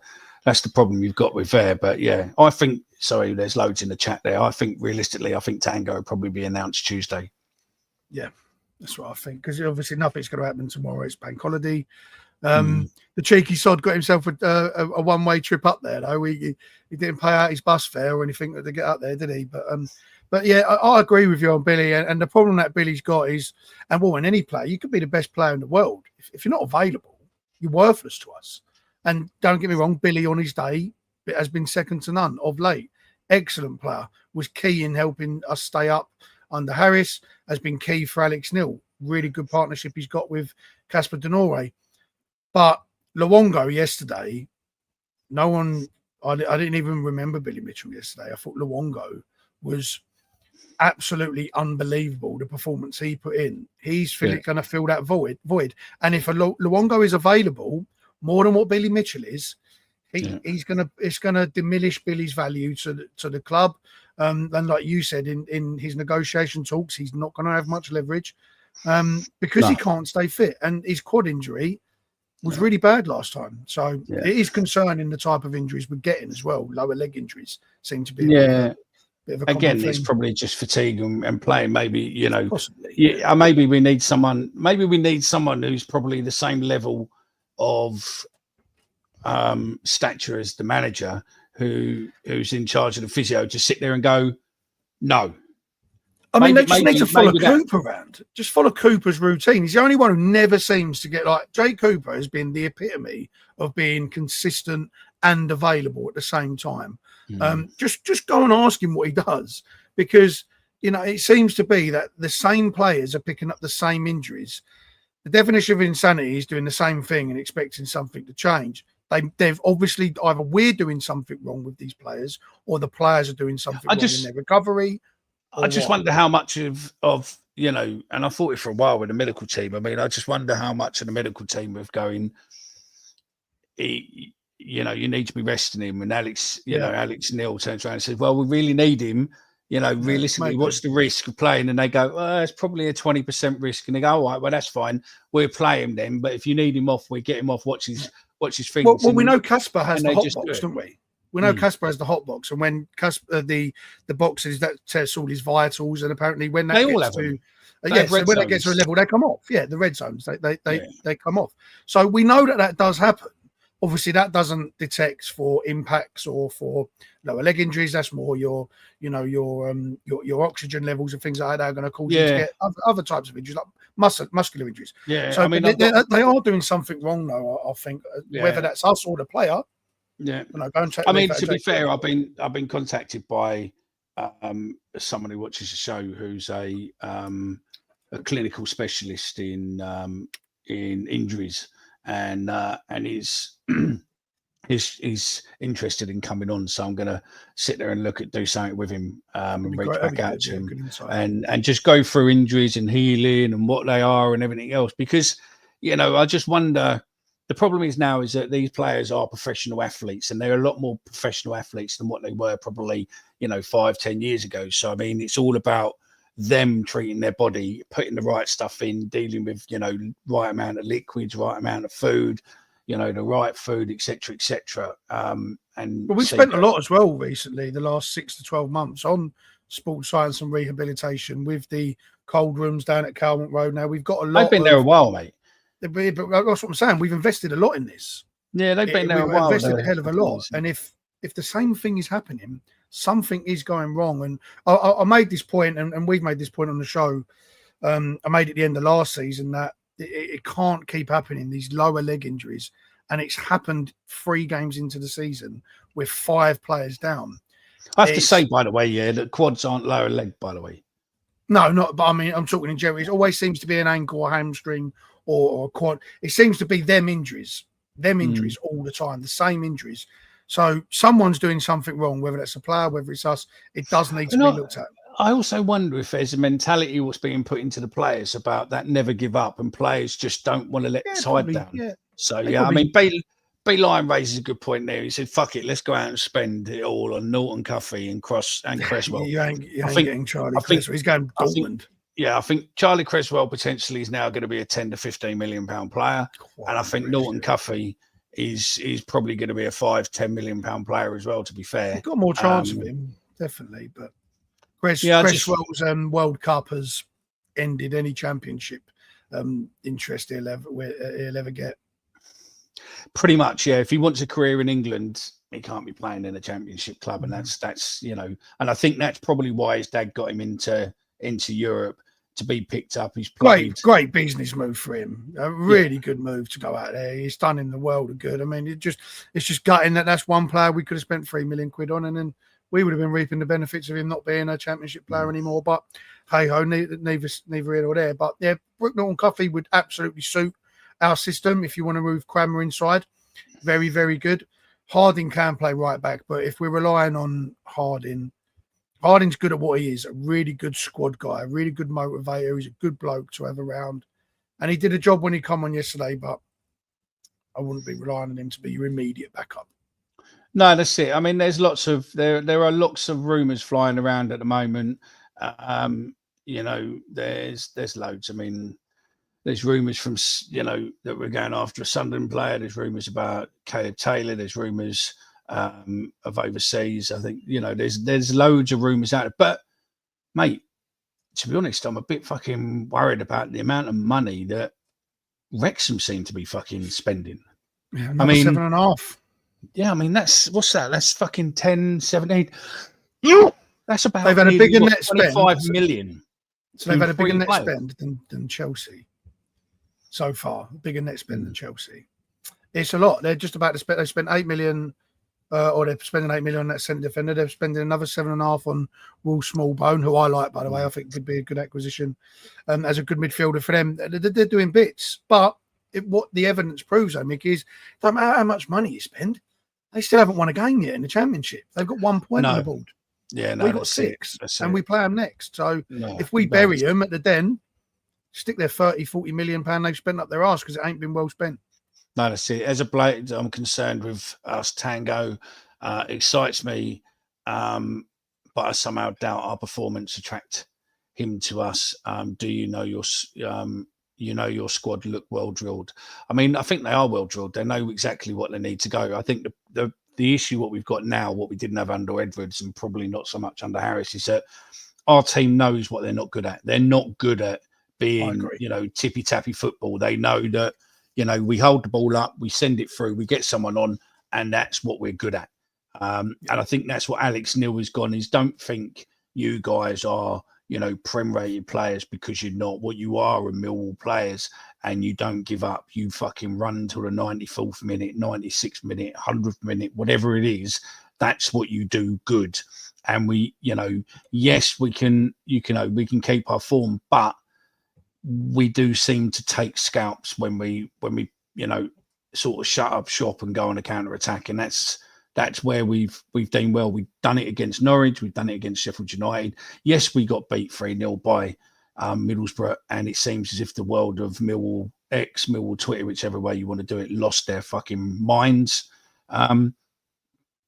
problem you've got with there. But yeah, I think, sorry, there's loads in the chat there. I think realistically, Tango will probably be announced Tuesday. Yeah, that's what I think. Because obviously nothing's going to happen tomorrow. It's bank holiday. The cheeky sod got himself a one-way trip up there, though. He didn't pay out his bus fare or anything to get up there, did he? But yeah, I agree with you on Billy. And the problem that Billy's got is, in any player, you could be the best player in the world. If you're not available, you're worthless to us. And don't get me wrong, Billy on his day has been second to none of late. Excellent player. Was key in helping us stay up under Harris. Has been key for Alex Neil. Really good partnership he's got with Casper Denore. But Luongo yesterday, I didn't even remember Billy Mitchell yesterday. I thought Luongo was absolutely unbelievable, the performance he put in. He's going to fill that void. And if Luongo is available more than what Billy Mitchell is, it's going to diminish Billy's value to the club. And like you said, in his negotiation talks, he's not going to have much leverage because he can't stay fit. And his quad injury was really bad last time. So it is concerning the type of injuries we're getting as well. Lower leg injuries seem to be again, it's probably just fatigue and playing. Maybe possibly. Maybe we need someone. Maybe we need someone who's probably the same level of stature as the manager, who's in charge of the physio. Just sit there and go, no. I mean, they just need to follow Cooper around. Just follow Cooper's routine. He's the only one who never seems to get Jay Cooper has been the epitome of being consistent and available at the same time. Just go and ask him what he does, because it seems to be that the same players are picking up the same injuries. The definition of insanity is doing the same thing and expecting something to change. They've obviously either we're doing something wrong with these players, or the players are doing something wrong in their recovery. I just wonder how much of and I thought it for a while with the medical team. I mean, I just wonder how much of the medical team of going, you need to be resting him. And Alex Neil turns around and says, well, we really need him. Realistically, what's the risk of playing? And they go, well, it's probably a 20% risk. And they go, all right, well, that's fine. We'll play him then. But if you need him off, we get him off. Watch his things. Well, we know Casper has the hot box, don't we? We know Casper has the hot box, and when Casper the boxes that tests all his vitals, and apparently when that gets to when it gets to a level, they come off. Yeah, the red zones they come off. So we know that does happen. Obviously, that doesn't detect for impacts or for lower leg injuries. That's more your oxygen levels and things like that are going to cause you to get other types of injuries, like muscular injuries. Yeah, so they are doing something wrong, though. I think whether that's us or the player. Yeah, to be fair, I've been contacted by someone who watches the show who's a clinical specialist in injuries, and he's interested in coming on. So I'm going to sit there and do something with him and reach back out to him and just go through injuries and healing and what they are and everything else, because I just wonder. The problem is that these players are professional athletes, and they're a lot more professional athletes than what they were probably, 5-10 years ago. So, I mean, it's all about them treating their body, putting the right stuff in, dealing with, right amount of liquids, right amount of food, the right food, etc., etc. We spent a lot as well recently, the last 6 to 12 months, on sports science and rehabilitation with the cold rooms down at Calmont Road. Now we've got a lot. I've been there a while, mate. But that's what I'm saying. We've invested a lot in this. Yeah, they've been there a while. We've invested a hell of a lot. And if the same thing is happening, something is going wrong. And I made this point, and we've made this point on the show. I made it at the end of last season that it can't keep happening, these lower leg injuries. And it's happened 3 games into the season with 5 players down. I have to say, by the way, that quads aren't lower leg, by the way. No, not. But I mean, I'm talking in general. It always seems to be an ankle or hamstring or quad. It seems to be them injuries all the time, the same injuries. So someone's doing something wrong, whether that's a player, whether it's us. It does need to be looked at. I also wonder if there's a mentality what's being put into the players about that never give up, and players just don't want to let the side down. Yeah. So, I mean, B Lion raises a good point there. He said, fuck it, let's go out and spend it all on Norton Cuffy and Cresswell. You ain't getting Charlie Cresswell. He's going Dortmund. I think Charlie Cresswell potentially is now going to be a 10 to 15 million pound player. And I think Norton Cuffy is probably going to be a 5-10 million pound player as well, to be fair. You've got more chance of him, definitely. But Cresswell's World Cup has ended any championship interest he'll ever get. Pretty much, yeah. If he wants a career in England, he can't be playing in a championship club. And that's and I think that's probably why his dad got him into Europe to be picked up. He's played. Great business move for him. A really good move to go out there. He's done in the world of good. I mean, it's just gutting that's one player we could have spent £3 million on, and then we would have been reaping the benefits of him not being a championship player anymore. But hey ho, neither here nor there. But yeah, Brooke Norton Cuffy would absolutely suit our system if you want to move Cranmer inside. Very, very good. Harding can play right back, but if we're relying on Harding's good at what he is, a really good squad guy, a really good motivator. He's a good bloke to have around. And he did a job when he come on yesterday, but I wouldn't be relying on him to be your immediate backup. No, that's it. I mean, there are lots of rumours flying around at the moment. There's loads. I mean, there's rumours from, that we're going after a Sunderland player. There's rumours about Caleb Taylor. There's rumours of overseas. I think, there's loads of rumours out there. But, mate, to be honest, I'm a bit fucking worried about the amount of money that Wrexham seem to be fucking spending. Yeah, I mean, 7.5. Yeah, I mean, what's that? That's fucking 10, 17. That's about they've had a bigger net spend. 25 million. So they've had a bigger net spend than Chelsea so far. Bigger net spend than Chelsea. It's a lot. They're just about to spend. They spent 8 million, or they're spending 8 million on that centre defender. They're spending another 7.5 on Will Smallbone, who I like, by the way. I think could be a good acquisition as a good midfielder for them. They're doing bits, but what the evidence proves, though, Mick, is no matter how much money you spend, they still haven't won a game yet in the Championship. They've got 1 point on the board. Yeah, no, we got 6, and we play them next. So if we bury them at the Den, stick their 30-40 million pound they've spent up their arse because it ain't been well spent. No, that's it. As a Blade, I'm concerned with us. Tango excites me, but I somehow doubt our performance attract him to us. Do you know your squad look well drilled? I mean, I think they are well drilled. They know exactly what they need to go. I think the issue what we've got now, what we didn't have under Edwards and probably not so much under Harris, is that our team knows what they're not good at. They're not good at being, tippy-tappy football. They know that, we hold the ball up, we send it through, we get someone on, and that's what we're good at. And I think that's what Alex Neil has gone is don't think you guys are, Prem-rated players because you're not. What you are Millwall players, and you don't give up. You fucking run till the 94th minute, 96th minute, 100th minute, whatever it is. That's what you do good. And we, yes, we can keep our form, but we do seem to take scalps when we sort of shut up shop and go on a counter attack, and that's where we've done well. We've done it against Norwich, we've done it against Sheffield United. Yes, we got beat 3-0 by Middlesbrough, and it seems as if the world of Millwall X, Millwall Twitter, whichever way you want to do it, lost their fucking minds. But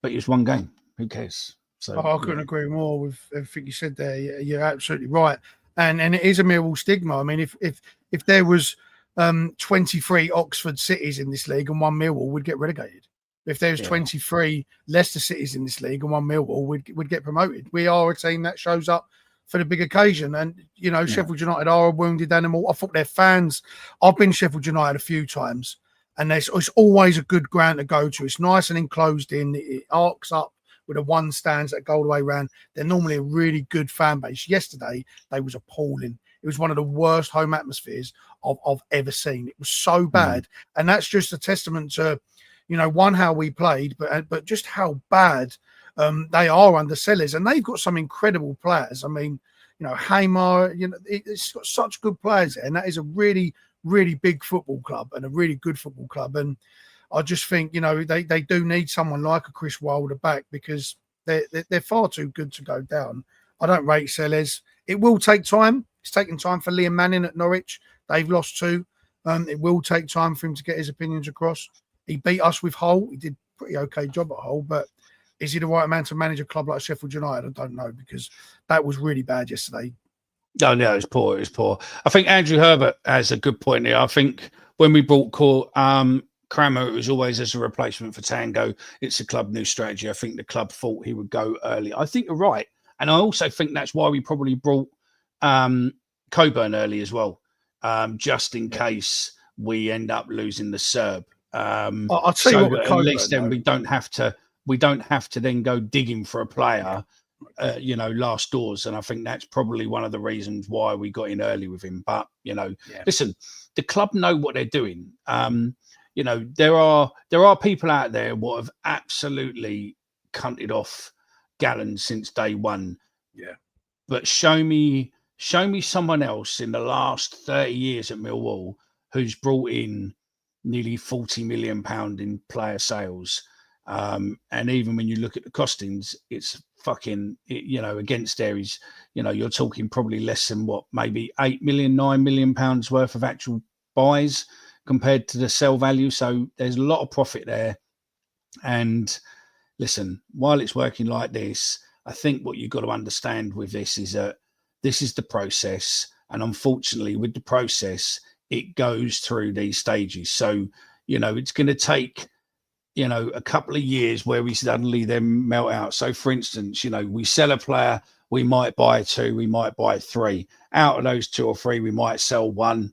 it was one game. Who cares? So I couldn't agree more with everything you said there. You're absolutely right. And it is a Millwall stigma. I mean, if there was 23 Oxford Cities in this league and 1 Millwall, would get relegated. If there's 23 Leicester Cities in this league and 1 Millwall, would get promoted. We are a team that shows up for the big occasion. And, Sheffield United are a wounded animal. I thought their fans, I've been Sheffield United a few times, and it's always a good ground to go to. It's nice and enclosed in. It arcs up with the one stands that go all the way around. They're normally a really good fan base. Yesterday, they was appalling. It was one of the worst home atmospheres I've ever seen. It was so bad. And that's just a testament to, one, how we played, but just how bad they are under Sellers. And they've got some incredible players. I mean, Haymar, it's got such good players there. And that is a really, really big football club and a really good football club. And I just think, they do need someone like a Chris Wilder back because they're far too good to go down. I don't rate Sellers. It will take time. It's taking time for Liam Manning at Norwich. They've lost 2. It will take time for him to get his opinions across. He beat us with Hull. He did a pretty okay job at Hull, but is he the right man to manage a club like Sheffield United? I don't know, because that was really bad yesterday. No, it was poor. It was poor. I think Andrew Herbert has a good point here. I think when we brought Crammer, it was always as a replacement for Tango. It's a club new strategy. I think the club thought he would go early. I think you're right. And I also think that's why we probably brought Coburn early as well, just in case we end up losing the Serb. I'll tell you what, at least then we don't have to then go digging for a player, last doors. And I think that's probably one of the reasons why we got in early with him. But, listen, the club know what they're doing. There are people out there what have absolutely cunted off Gallen since day one. Yeah. But show me someone else in the last 30 years at Millwall who's brought in nearly £40 million in player sales. And even when you look at the costings, it's fucking, against there is, you're talking probably less than maybe 8 million, 9 million pounds worth of actual buys compared to the sell value. So there's a lot of profit there. And listen, while it's working like this, I think what you've got to understand with this is that this is the process. And unfortunately, with the process, it goes through these stages. So, it's going to take, a couple of years where we suddenly then melt out. So, for instance, we sell a player, we might buy 2, we might buy 3. Out of those 2 or 3, we might sell 1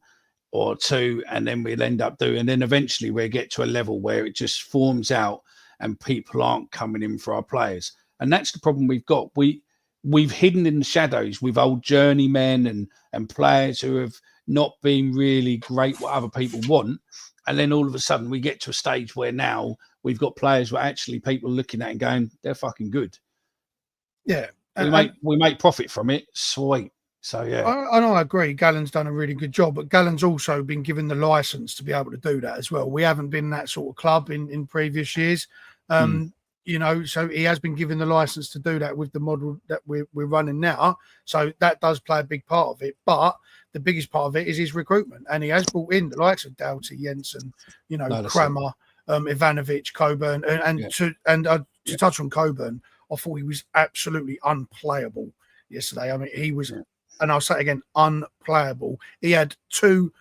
or 2, and then we'll end up doing. And then eventually we'll get to a level where it just forms out and people aren't coming in for our players. And that's the problem we've got. We've hidden in the shadows with old journeymen and players who have not been really great what other people want. And then all of a sudden we get to a stage where now we've got players where actually people looking at and going, they're fucking good. Yeah. We make profit from it. Sweet. So yeah, I agree. Gallen's done a really good job, but Gallen's also been given the license to be able to do that as well. We haven't been that sort of club in previous years. You know, so he has been given the license to do that with the model that we're running now. So that does play a big part of it. But the biggest part of it is his recruitment. And he has brought in the likes of Doughty, Jensen, you know, Kramer, Ivanovic, Coburn. To touch on Coburn, I thought he was absolutely unplayable yesterday. I mean, he was, and I'll say it again, unplayable. He had 2-3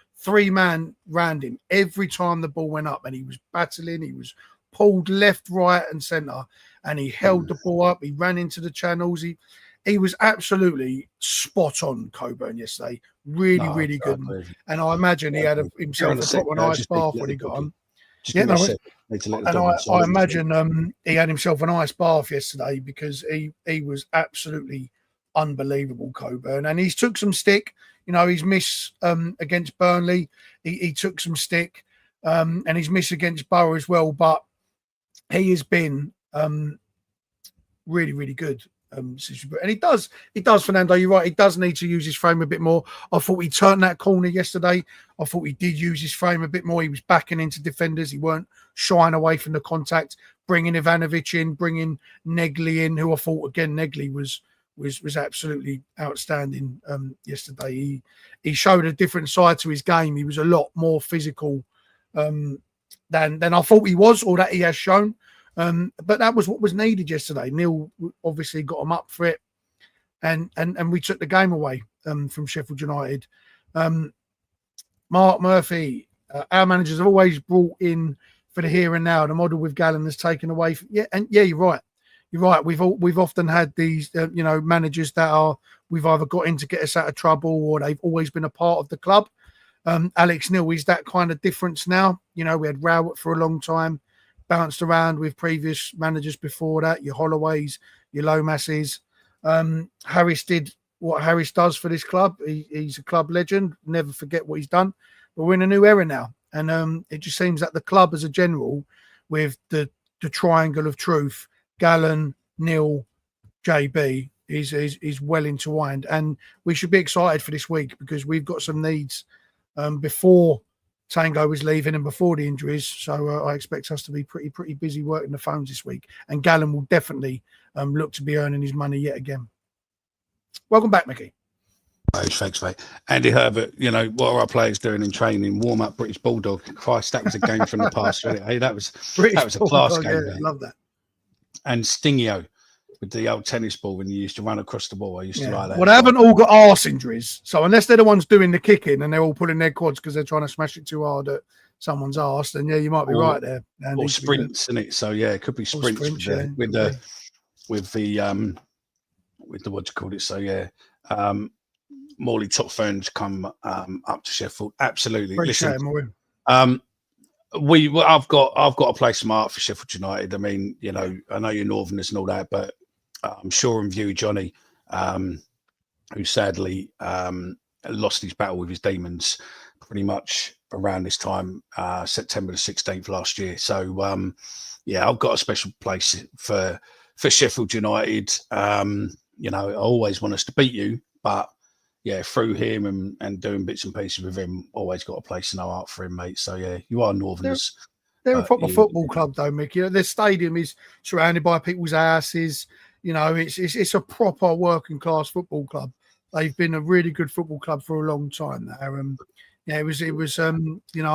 man round him every time the ball went up, and he was battling. He was pulled left, right, and centre, and he held the ball up. He ran into the channels. He was absolutely spot on, Coburn, yesterday. Really good. And I imagine he had himself a proper nice bath when he got on. And I imagine he had himself a nice bath yesterday because he was absolutely unbelievable, Coburn. And he's took some stick. You know, he's missed against Burnley. He took some stick, and he's missed against Borough as well. But he has been really good. And he does, Fernando. You're right. He does need to use his frame a bit more. I thought he turned that corner yesterday. I thought he did use his frame a bit more. He was backing into defenders. He weren't shying away from the contact. Bringing Ivanovic in, bringing Negley in, who I thought again Negley was absolutely outstanding yesterday. He showed a different side to his game. He was a lot more physical than I thought he was, or that he has shown. But that was what was needed yesterday. Neil obviously got him up for it, and we took the game away from Sheffield United. Mark Murphy, our managers have always brought in for the here and now. The model with Gallen has taken away. You're right. You're right. We've often had these managers that we've either got in to get us out of trouble, or they've always been a part of the club. Alex Neil is that kind of difference now. You know, we had Rowett for a long time, bounced around with previous managers before that, your Holloways, your Lomases. Harris did what Harris does for this club. He's a club legend. Never forget what he's done. But we're in a new era now. And it just seems that the club as a general, with the triangle of truth, Gallen, Neil, JB, is well intertwined. And we should be excited for this week because we've got some needs before Tango was leaving and before the injuries. So I expect us to be pretty busy working the phones this week. And Gallen will definitely look to be earning his money yet again. Welcome back, Mickey. Thanks, mate. Andy Herbert, what are our players doing in training? Warm up British Bulldog. Christ, that was a game from the past, really. Hey, that was a class game. Yeah, I love that. And Stingio with the old tennis ball when you used to run across the ball. I used to like that. Well, they haven't all got arse injuries. So unless they're the ones doing the kicking and they're all pulling their quads because they're trying to smash it too hard at someone's arse, then you might be right there. Or sprints, isn't it? So it could be sprints with the what do you call it? So Morley top ferns come up to Sheffield. Absolutely. Listen, I've got a place in my heart for Sheffield United. I mean, I know you're Northerners and all that, but I'm sure in view Johnny, who sadly lost his battle with his demons pretty much around this time, September the 16th last year. So I've got a special place for Sheffield United. I always want us to beat you, but through him and doing bits and pieces with him, always got a place in our heart for him, mate. So you are Northerners. They're a proper football club, though, Mickey. Their stadium is surrounded by people's houses. It's a proper working class football club. They've been a really good football club for a long time now. It was. I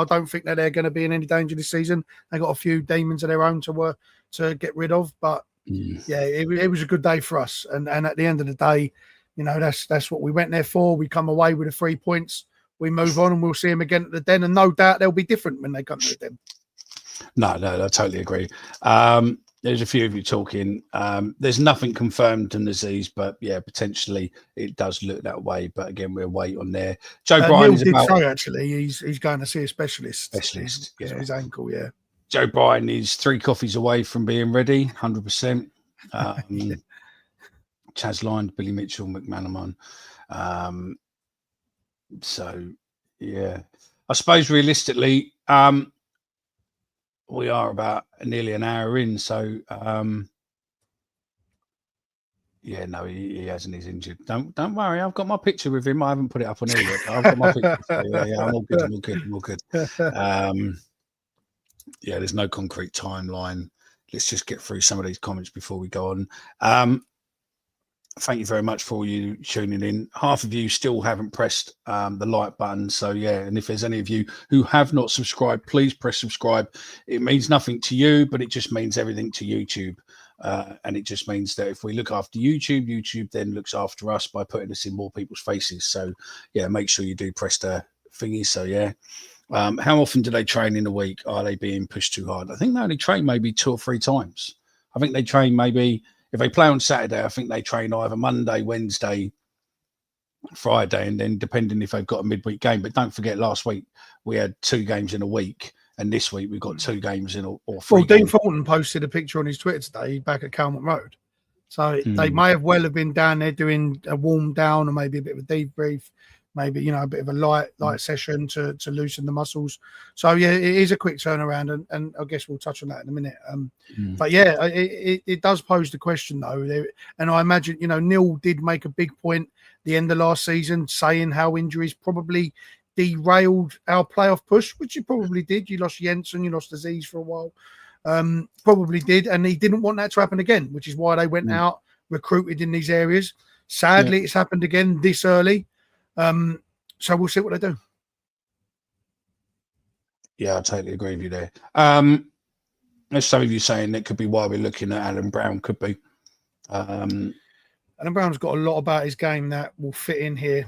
don't think that they're going to be in any danger this season. They got a few demons of their own to get rid of, but it was a good day for us. And at the end of the day, that's what we went there for. We come away with the 3 points. We move on, and we'll see them again at the Den. And no doubt they'll be different when they come to the Den. No, I totally agree. There's a few of you talking. There's nothing confirmed on disease, but potentially it does look that way. But again, we'll wait on there. Joe Bryan is about. Say actually, he's going to see a specialist. His ankle. Yeah. Joe Bryan is 3 coffees away from being ready, 100%. Chaz Lynd, Billy Mitchell, McManaman. I suppose realistically, we are about nearly an hour in. So Yeah, no, he hasn't. He's injured. Don't worry. I've got my picture with him. I haven't put it up on here yet. But I've got my picture. So yeah, I'm all good. I'm all good. I'm all good. Yeah, there's no concrete timeline. Let's just get through some of these comments before we go on. Thank you very much for all you tuning in. Half of you still haven't pressed the like button. So, yeah, and if there's any of you who have not subscribed, please press subscribe. It means nothing to you, but it just means everything to YouTube. And it just means that if we look after YouTube, YouTube then looks after us by putting us in more people's faces. So, yeah, make sure you do press the thingy. So, yeah. How often do they train in a week? Are they being pushed too hard? I think they only train maybe 2 or 3 times. I think they train maybe... If they play on Saturday, I think they train either Monday, Wednesday, Friday, and then depending if they've got a midweek game. But don't forget, last week we had 2 games in a week, and this week we've got 2 games in or 3 Well, Dean games. Fulton posted a picture on his Twitter today back at Calmont Road. So they may have well have been down there doing a warm down or maybe a bit of a debrief, maybe, a bit of a light session to loosen the muscles. So, yeah, it is a quick turnaround, and I guess we'll touch on that in a minute. But, yeah, it does pose the question, though. And I imagine, Neil did make a big point the end of last season saying how injuries probably derailed our playoff push, which you probably did. You lost Jensen, you lost Aziz for a while. Probably did, and he didn't want that to happen again, which is why they went out, recruited in these areas. Sadly, it's happened again this early. So we'll see what they do. Yeah, I totally agree with you there. There's some of you saying that could be why we're looking at Alan Brown. Could be. Alan Brown's got a lot about his game that will fit in here.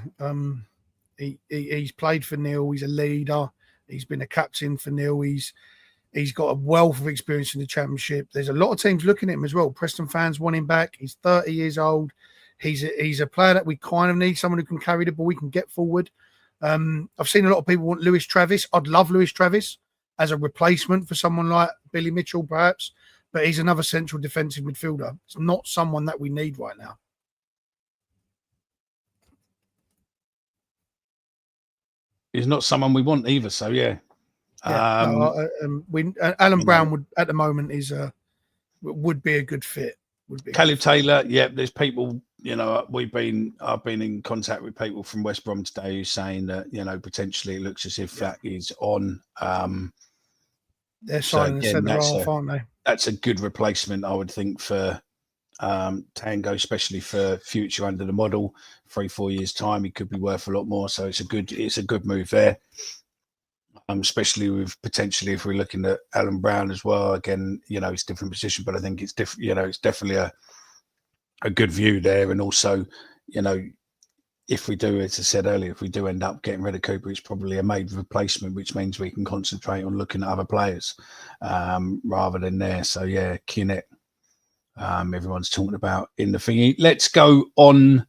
He's played for Neil. He's a leader. He's been a captain for Neil. He's got a wealth of experience in the Championship. There's a lot of teams looking at him as well. Preston fans want him back. He's 30 years old. He's a player that we kind of need, someone who can carry the ball, we can get forward. I've seen a lot of people want Lewis Travis. I'd love Lewis Travis as a replacement for someone like Billy Mitchell, perhaps, but he's another central defensive midfielder. It's not someone that we need right now. He's not someone we want either. So, yeah. Alan Brown would, at the moment, would be a good fit. Caleb Taylor, yeah, there's people, I've been in contact with people from West Brom today who's saying that, potentially it looks as if that is on. They're signing the centre half, aren't they? That's a good replacement, I would think, for Tango, especially for future under the model. 3-4 years' time, he could be worth a lot more. So it's a good move there. Especially with potentially if we're looking at Alan Brown as well. Again, it's a different position, but I think it's different. It's definitely a good view there. And also, if we do, as I said earlier, if we do end up getting rid of Cooper, it's probably a made replacement, which means we can concentrate on looking at other players rather than there. So yeah, Kinnett, everyone's talking about in the thingy. Let's go on.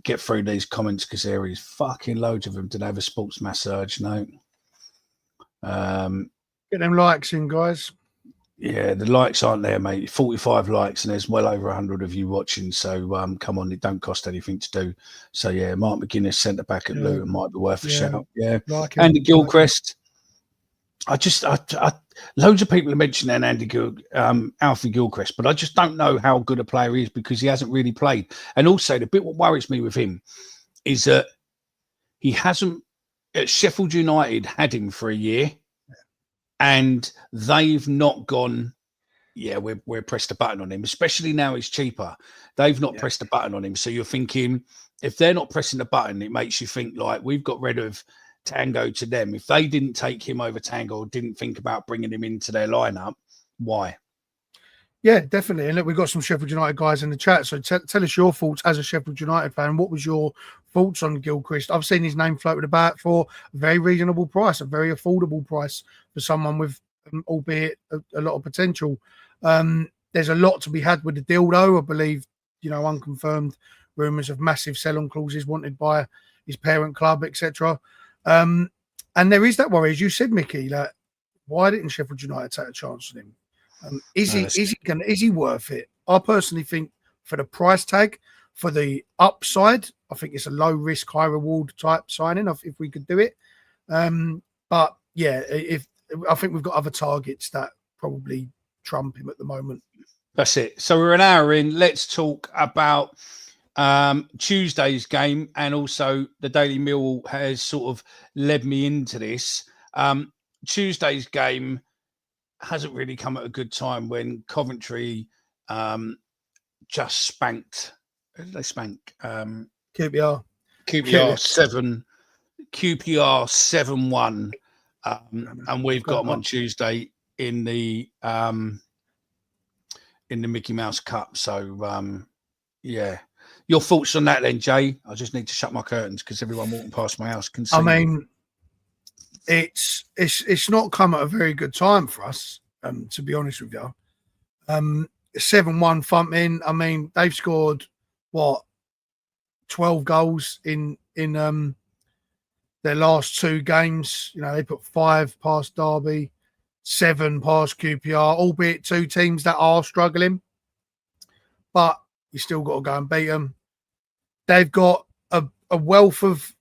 Get through these comments because there is fucking loads of them. Did I have a sports massage? No. Get them likes in, guys. Yeah, the likes aren't there, mate. 45 likes and there's well over 100 of you watching. So come on, it don't cost anything to do. So yeah, Mark McGuinness, centre back at Luton, might be worth a shout. Yeah, Andy Gilchrist. Loads of people are mentioning Alfie Gilchrist, but I just don't know how good a player he is because he hasn't really played. And also, the bit what worries me with him is that he hasn't. At Sheffield United had him for a year, and they've not gone. Yeah, we're pressed a button on him, especially now he's cheaper. They've not pressed a button on him, so you're thinking if they're not pressing the button, it makes you think like we've got rid of Tango to them. If they didn't take him over Tango or didn't think about bringing him into their lineup, why? Yeah, definitely. And look, we've got some Sheffield United guys in the chat. So tell us your thoughts as a Sheffield United fan. What was your thoughts on Gilchrist? I've seen his name floated about for a very reasonable price, a very affordable price for someone with, albeit a lot of potential. There's a lot to be had with the deal, though. I believe, unconfirmed rumours of massive sell-on clauses wanted by his parent club, etc. And there is that worry, as you said, Mickey, that why didn't Sheffield United take a chance on him? Is he worth it? I personally think for the price tag, for the upside, I think it's a low risk, high reward type signing if we could do it. But yeah, I think we've got other targets that probably trump him at the moment. That's it. So we're an hour in. Let's talk about Tuesday's game, and also the Daily Mirror has sort of led me into this. Tuesday's game hasn't really come at a good time when Coventry just spanked. Who did they spank? QPR. QPR 7-1, and we've got them on Tuesday in the Mickey Mouse Cup. So yeah, your thoughts on that then, Jay? I just need to shut my curtains because everyone walking past my house can see. I mean, it's not come at a very good time for us, to be honest with you. 7-1 thumping. I mean, they've scored what 12 goals in their last 2 games. You know, they put 5 past Derby, 7 past QPR, albeit 2 teams that are struggling. But you still got to go and beat them. They've got a wealth of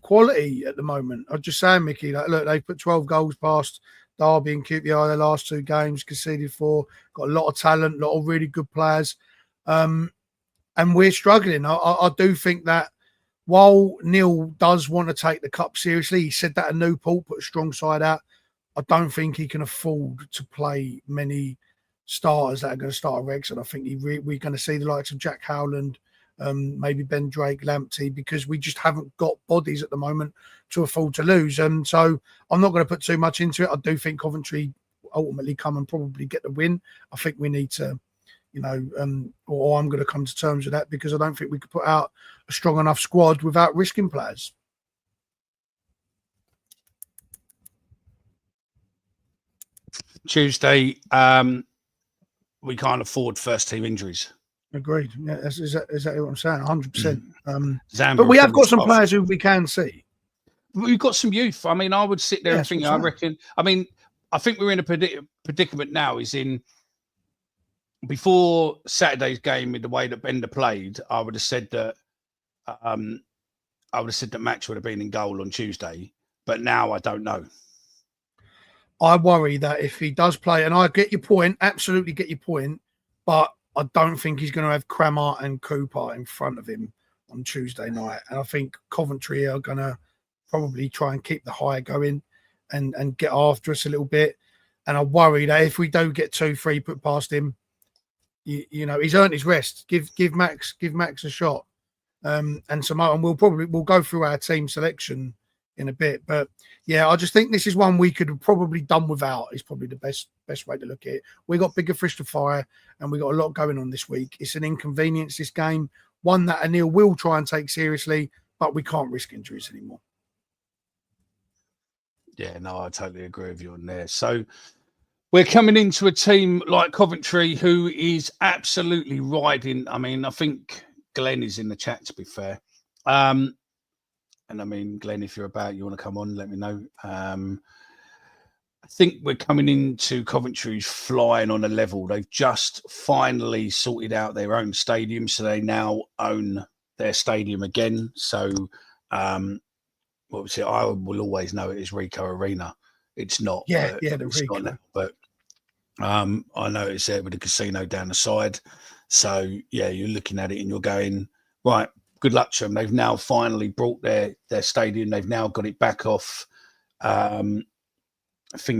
quality at the moment. I'm just saying, Mickey. Like, look, they've put 12 goals past Derby and QPR their last 2 games, conceded 4. Got a lot of talent, a lot of really good players, and we're struggling. I do think that while Neil does want to take the cup seriously, he said that at Newport, put a strong side out. I don't think he can afford to play many starters that are going to start at Wrexham. I think we're going to see the likes of Jack Howland, maybe Ben Drake, Lamptey, because we just haven't got bodies at the moment to afford to lose. So I'm not going to put too much into it. I do think Coventry ultimately come and probably get the win. I think we need to, you know, or I'm going to come to terms with that, because I don't think we could put out a strong enough squad without risking players. Tuesday, we can't afford first team injuries. Agreed. Yeah, that's exactly what I'm saying. 100%. Zamba But we have got some players who we can see. We've got some youth. I mean, I would sit there and think, I reckon, I mean, I think we're in a predicament now, is in before Saturday's game, with the way that Bender played, I would have said that Max would have been in goal on Tuesday, but now I don't know. I worry that if he does play, and I get your point, absolutely get your point, but I don't think he's going to have Crammer and Cooper in front of him on Tuesday night. And I think Coventry are going to probably try and keep the high going and get after us a little bit. And I worry that if we do get 2-3 put past him, you know, he's earned his rest. Give Max a shot. And we'll go through our team selection in a bit, but yeah, I just think this is one we could have probably done without. Is probably the best way to look at it. We got bigger fish to fry, and we got a lot going on this week. It's an inconvenience, this game, one that Anil will try and take seriously, but we can't risk injuries anymore. Yeah, no, I totally agree with you on there. So we're coming into a team like Coventry who is absolutely riding. I mean, I think Glenn is in the chat, to be fair. And I mean, Glenn, if you're about, you want to come on, let me know. I think we're coming into Coventry's flying on a level. They've just finally sorted out their own stadium, so they now own their stadium again. So, what was it? I will always know it is Rico Arena. It's not. The Rico. Not now, but I know it's there with a casino down the side. So, yeah, you're looking at it and you're going, right, good luck to them. They've now finally brought their stadium. They've now got it back off Thingy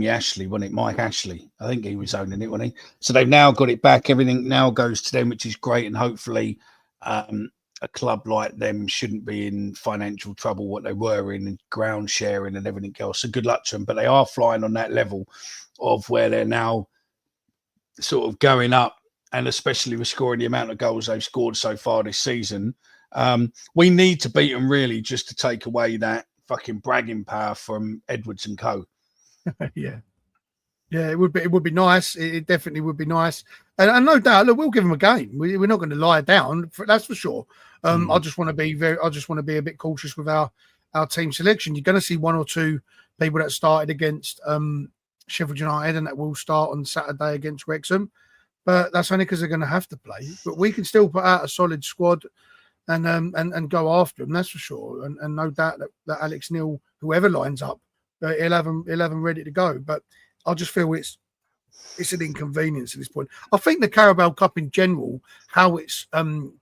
Ashley, wasn't it? Mike Ashley. I think he was owning it, wasn't he? So they've now got it back. Everything now goes to them, which is great. And hopefully a club like them shouldn't be in financial trouble, what they were in, and ground sharing and everything else. So good luck to them. But they are flying on that level of where they're now sort of going up, and especially with scoring the amount of goals they've scored so far this season. We need to beat them, really, just to take away that fucking bragging power from Edwards and co. Yeah, it would be nice. It definitely would be nice, and no doubt, look, we'll give them a game. We're not going to lie down, that's for sure. I just want to be a bit cautious with our team selection. You're going to see 1 or 2 people that started against Sheffield United, and that will start on Saturday against Wrexham. But that's only because they're going to have to play. But we can still put out a solid squad and go after them, that's for sure. And no doubt that Alex Neil, whoever lines up, he'll have them ready to go. But I just feel it's it's an inconvenience at this point. I think the Carabao Cup in general, how it's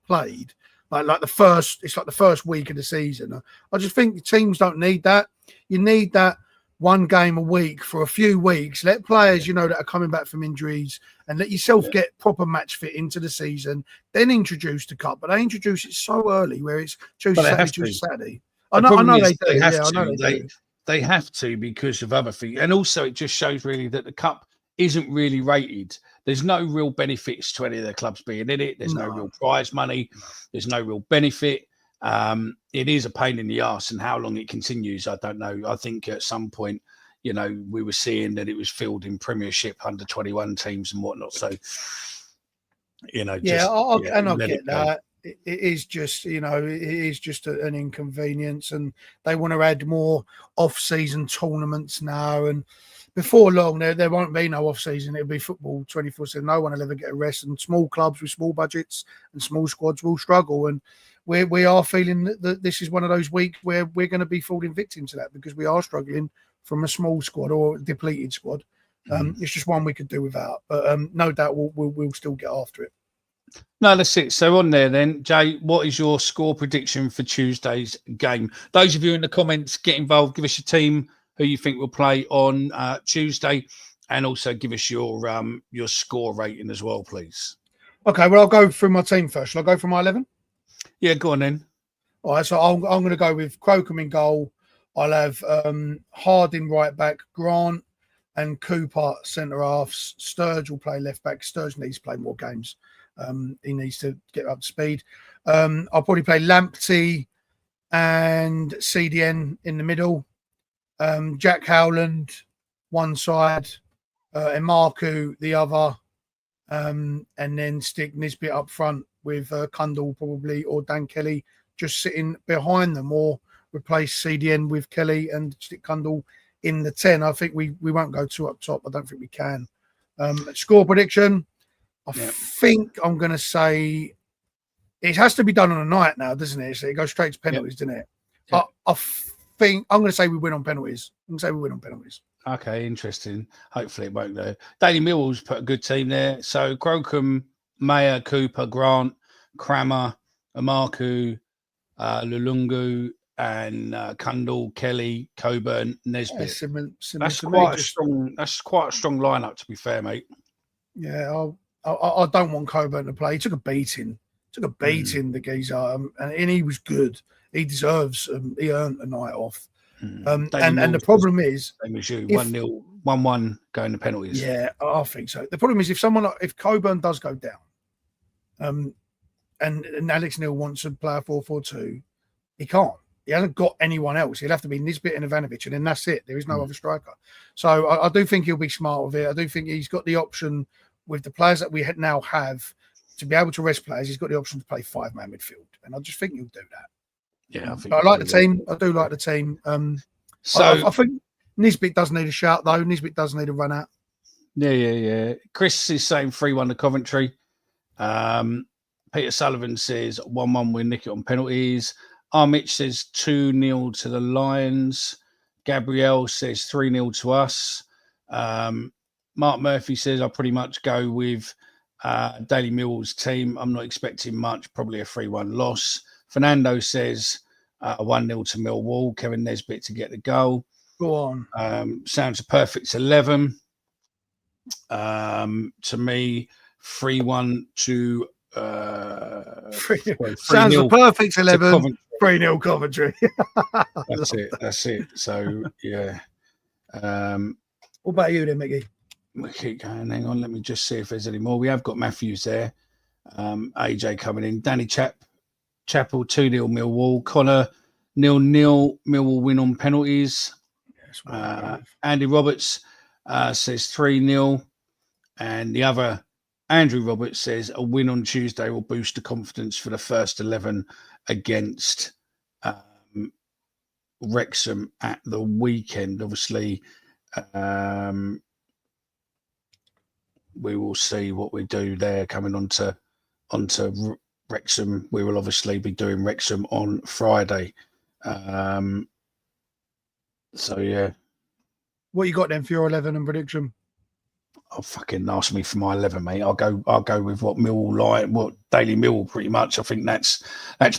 played, like the first week of the season. I just think teams don't need that. You need that one game a week for a few weeks. Let players, that are coming back from injuries, and let yourself get proper match fit into the season. Then introduce the cup, but they introduce it so early where it's Tuesday, Saturday. I know they do. Yeah, I know they do. They have to because of other things, and also it just shows really that the cup isn't really rated. There's no real benefits to any of the clubs being in it. There's no real prize money. There's no real benefit. It is a pain in the arse, and how long it continues, I don't know. I think at some point, we were seeing that it was filled in Premiership under 21 teams and whatnot. So, I get that. It is just, an inconvenience, and they want to add more off-season tournaments now. And before long, there won't be no off-season. It'll be football 24/7. No one will ever get a rest, and small clubs with small budgets and small squads will struggle. And we are feeling that this is one of those weeks where we're going to be falling victim to that, because we are struggling from a small squad or a depleted squad. It's just one we could do without, but no doubt we'll still get after it. No, that's it. So on there then, Jay, what is your score prediction for Tuesday's game? Those of you in the comments, get involved. Give us your team, who you think will play on Tuesday, and also give us your score rating as well, please. Okay, well, I'll go through my team first. Shall I go for my 11? Yeah, go on then. All right, so I'm going to go with Crocombe in goal. I'll have Harding right back, Grant and Cooper centre halves. Sturge will play left back. Sturge needs to play more games. He needs to get up to speed. I'll probably play Lamptey and CDN in the middle. Jack Howland one side, and Marku the other, and then stick Nisbet up front with Cundall probably, or Dan Kelly just sitting behind them, or replace CDN with Kelly and stick Cundall in the 10. I think we won't go two up top. I don't think we can. Score prediction. I think I'm going to say it has to be done on a night now, doesn't it? So it goes straight to penalties, doesn't it? I think I'm going to say we win on penalties. Okay, interesting. Hopefully it won't though. Daily Millwall's put a good team there. So Crocombe, Mayer, Cooper, Grant, Crammer, Amarku, Lulungu, and Cundall, Kelly, Coburn, Nesbitt. That's quite a strong lineup, to be fair, mate. Yeah, I don't want Coburn to play. He took a beating. The geezer, and he was good. He deserves. He earned a night off. And the problem is, same as you, 1-0, 1-1 going to penalties. Yeah, I think so. The problem is if Coburn does go down, and Alex Neil wants to play a 4-4-2, he can't. He hasn't got anyone else. He'll have to be Nisbet and Ivanovic, and then that's it. There is no other striker. So I do think he'll be smart with it. I do think he's got the option with the players that we now have to be able to rest players. He's got the option to play 5-man midfield, and I just think he'll do that. Yeah, I like the team. I do like the team. I think Nisbet does need a shout, though. Nisbet does need a run out. Yeah. Chris is saying 3-1 to Coventry. Peter Sullivan says 1-1 win, nick it on penalties. Mitch says 2-0 to the Lions. Gabrielle says 3-0 to us. Mark Murphy says I'll pretty much go with Daily Millwall's team. I'm not expecting much, probably a 3-1 loss. Fernando says 1-0 to Millwall. Kevin Nesbitt to get the goal. Go on. Sounds a perfect 11. To me, 3-1 to... sounds a perfect 11. 3-0 Coventry. That's it. So, yeah. What about you then, Mickey? We'll keep going. Hang on. Let me just see if there's any more. We have got Matthews there. AJ coming in. Danny Chappell, 2-0 Millwall. Connor, 0-0. Millwall win on penalties. Yes, Andy Roberts says 3-0. And the other, Andrew Roberts, says a win on Tuesday will boost the confidence for the first 11 against Wrexham at the weekend. Obviously, we will see what we do there coming onto Wrexham. We will obviously be doing Wrexham on Friday. So, yeah. What you got then for your 11 and prediction? I'll fucking ask me for my 11, mate. I'll go with what Millwall like, what Daily Millwall pretty much. I think that's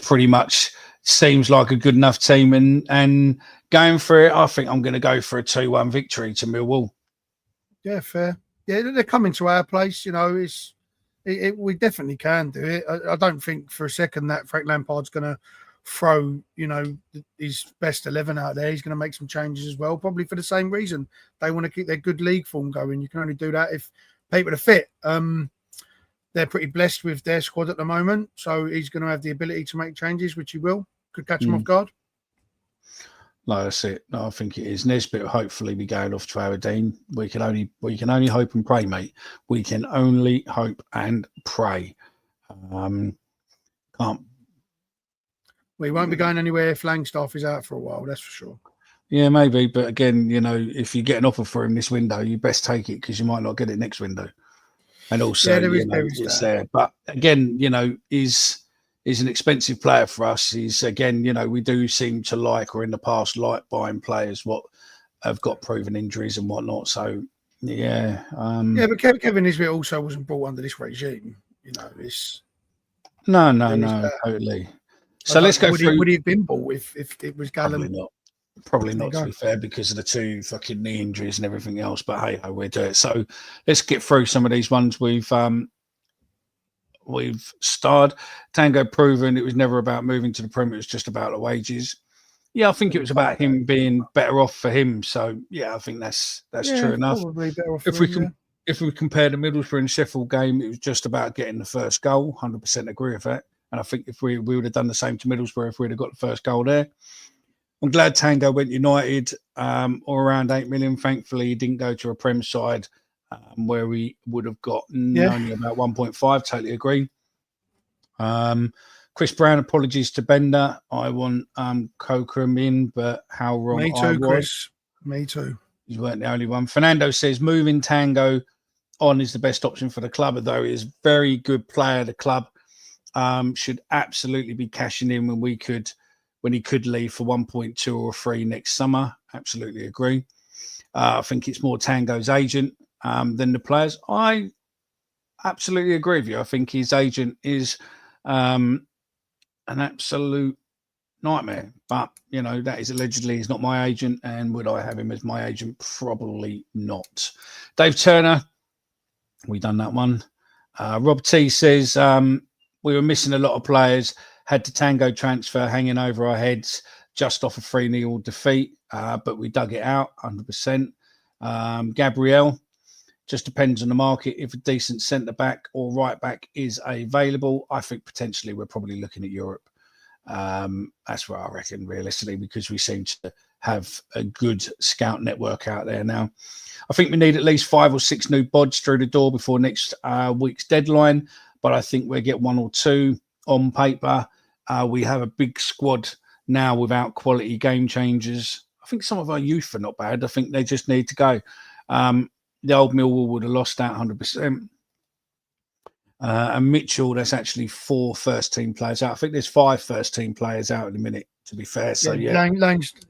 pretty much seems like a good enough team, and going for it, I think I'm going to go for a 2-1 victory to Millwall. Yeah, fair. Yeah, they're coming to our place. You know, we definitely can do it. I don't think for a second that Frank Lampard's going to throw, you know, his best 11 out there. He's going to make some changes as well, probably for the same reason. They want to keep their good league form going. You can only do that if people are fit. They're pretty blessed with their squad at the moment, so he's going to have the ability to make changes, which he will. Could catch him off guard. No, that's it. No, I think it is. Nesbitt will hopefully be going off to Aberdeen. We can only hope and pray, mate. We can only hope and pray. Can't. We won't be going anywhere if Langstaff is out for a while, that's for sure. Yeah, maybe. But again, you know, if you get an offer for him this window, you best take it because you might not get it next window. And also, there is it's there. But again, you know, is an expensive player for us. He's, again, you know, we do seem to like, or in the past, like buying players what have got proven injuries and whatnot. So, yeah. But Kevin Nisbet also wasn't brought under this regime. You know, it's... No, totally. So let's go through. Would he have been bought if it was Gallen? Probably not, to be fair, because of the 2 fucking knee injuries and everything else. But hey, we'll do it. So let's get through some of these ones we've starred. Tango proven it was never about moving to the Premier. It was just about the wages. Yeah, I think it was about him being better off for him. So yeah, I think that's true enough. Probably better off if we compare the Middlesbrough and Sheffield game, it was just about getting the first goal. 100% agree with that. And I think if we would have done the same to Middlesbrough if we'd have got the first goal there. I'm glad Tango went United, or around 8 million. Thankfully, he didn't go to a Prem side where we would have got only about 1.5. Totally agree. Chris Brown, apologies to Bender. I want Cochran in, but how wrong Me too, Chris. Me too. You weren't the only one. Fernando says moving Tango on is the best option for the club, although he is a very good player. The club should absolutely be cashing in when he could leave for 1.2 or 3 next summer. Absolutely agree. I think it's more Tango's agent than the players. I absolutely agree with you. I think his agent is an absolute nightmare. But, you know, that is allegedly he's not my agent. And would I have him as my agent? Probably not. Dave Turner, we done that one. Rob T says we were missing a lot of players. Had the Tango transfer hanging over our heads just off a 3-0 defeat, but we dug it out 100%. Gabriel, just depends on the market. If a decent centre-back or right-back is available, I think potentially we're probably looking at Europe. That's what I reckon, realistically, because we seem to have a good scout network out there now. I think we need at least 5 or 6 new bods through the door before next week's deadline, but I think we'll get 1 or 2 on paper. We have a big squad now without quality game changers. I think some of our youth are not bad. I think they just need to go. The old Millwall would have lost that 100%. And Mitchell, that's actually 4 first-team players out. I think there's 5 first-team players out in a minute, to be fair. So, yeah.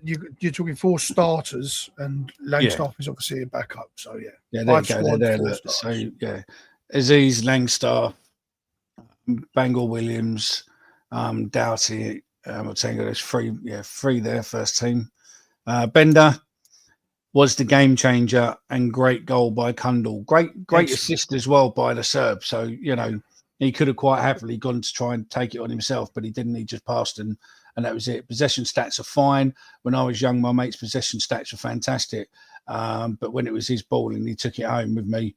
You're talking 4 starters, and Langstaff is obviously a backup. So, yeah. Yeah, there you go. There. So, yeah. Aziz, Langstaff, Bangor Williams, Doughty, I'm saying there's 3 there, first team. Bender was the game changer and great goal by Kundal. Great assist as well by the Serb. So, you know, he could have quite happily gone to try and take it on himself, but he didn't. He just passed and that was it. Possession stats are fine. When I was young, my mate's possession stats were fantastic. But when it was his ball and he took it home with me,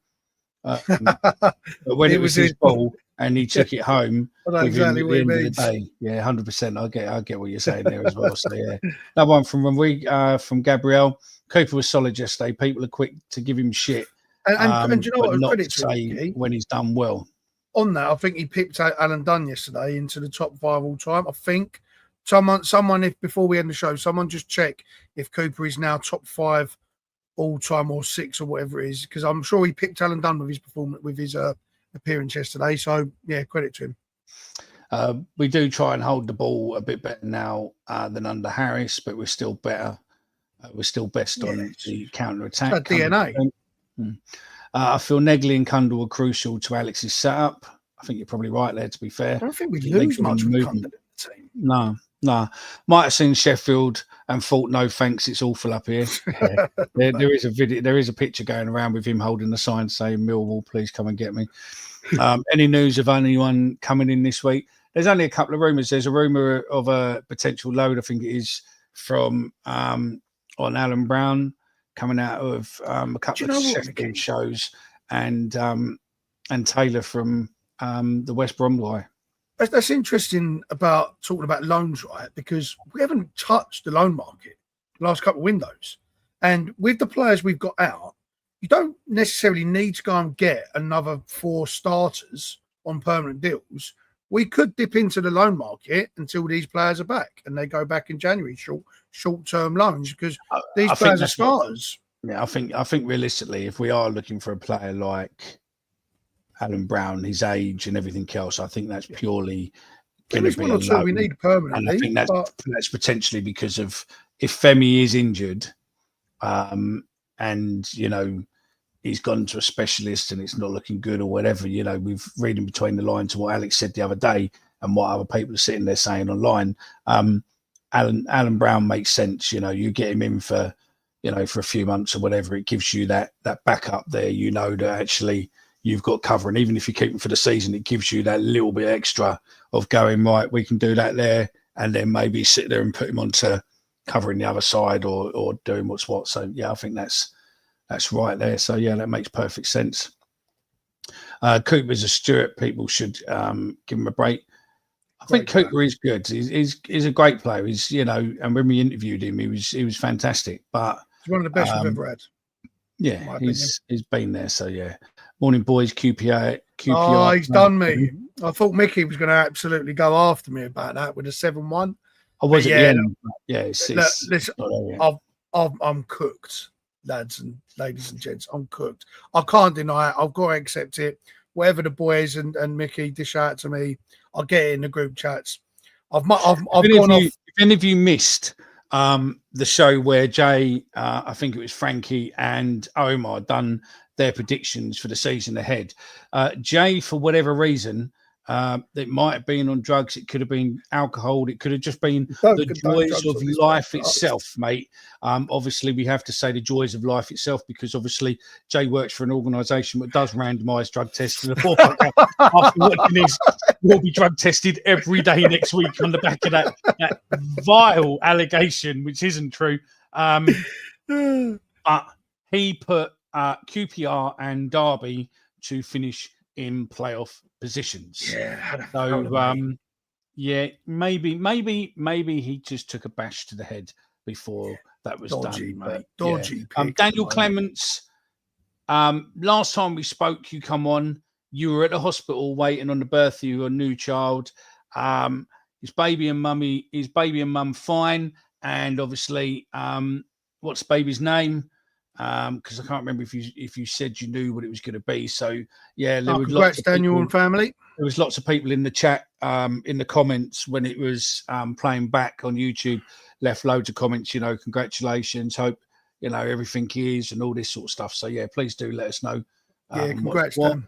but when it was his ball and he took it home, exactly what at the end of the day, 100%. I get what you're saying there as well. So yeah, that one from Gabriel. Cooper was solid yesterday. People are quick to give him shit, and you know what? Not Credit to say to him, when he's done well. On that, I think he picked out Alan Dunn yesterday into the top 5 all time. I think someone, if before we end the show, someone just check if Cooper is now top 5 all time or 6 or whatever it is, because I'm sure he picked Alan Dunn with his performance, with his appearance yesterday. So yeah, credit to him. We do try and hold the ball a bit better now than under Harris, but we're still better. We're still best on the counter attack. DNA. I feel Negley and Cundle were crucial to Alex's setup. I think you're probably right there, to be fair. I don't think we lose much with Cundle in the team. No. Might have seen Sheffield and thought, no thanks, it's awful up here. Yeah. there is a video, there is a picture going around with him holding the sign saying, Millwall, please come and get me. Any news of anyone coming in this week? There's only a couple of rumours. There's a rumour of a potential load, I think it is, from on Alan Brown coming out of a couple of Sheffield shows, and Taylor from the West Brom guy. That's interesting about talking about loans, right? Because we haven't touched the loan market the last couple of windows. And with the players we've got out, you don't necessarily need to go and get another 4 starters on permanent deals. We could dip into the loan market until these players are back, and they go back in January, short-term loans, because these players are starters. I think realistically, if we are looking for a player like Alan Brown, his age and everything else, I think that's purely going to be a loan. We need permanently. And I think that's potentially because of if Femi is injured, and he's gone to a specialist and it's not looking good or whatever. We've reading between the lines of what Alex said the other day and what other people are sitting there saying online. Alan Brown makes sense. You get him in for for a few months or whatever. It gives you that backup there. That actually you've got cover, and even if you keep him for the season, it gives you that little bit extra of going, right, we can do that there, and then maybe sit there and put him onto covering the other side or doing what's what. So yeah, I think that's right there. So yeah, that makes perfect sense. Cooper's a Stewart. People should give him a break. I think Cooper is good. He's a great player. He's and when we interviewed him, he was fantastic. But he's one of the best we've ever had. Yeah, he's been there. So yeah. Morning, boys. QPR. Oh, he's done me. I thought Mickey was going to absolutely go after me about that with a 7-1. I was at the end. Yeah, listen, I'm cooked, lads and ladies and gents. I'm cooked. I can't deny it. I've got to accept it. Whatever the boys and Mickey dish out to me, I'll get it in the group chats. I've gone off. If any of you missed the show where Jay, I think it was Frankie and Omar done their predictions for the season ahead. Jay, for whatever reason, it might have been on drugs, it could have been alcohol, it could have just been the joys of life itself, mate. Obviously, we have to say the joys of life itself because obviously Jay works for an organisation that does randomised drug tests. And after watching this, we'll be drug tested every day next week on the back of that vile allegation, which isn't true. But he put QPR and Derby to finish in playoff positions. Yeah. So maybe he just took a bash to the head before that was done. Mate. Dodgy. Yeah. Daniel Clements. Last time we spoke, you come on. You were at the hospital waiting on the birth of your new child. His baby and mum fine, and obviously, what's baby's name? Because I can't remember if you said you knew what it was going to be. So yeah, there were congrats, Daniel and family. There was lots of people in the chat, in the comments when it was playing back on YouTube, left loads of comments. Congratulations, hope everything is, and all this sort of stuff. So yeah, please do let us know. Congrats, Dan.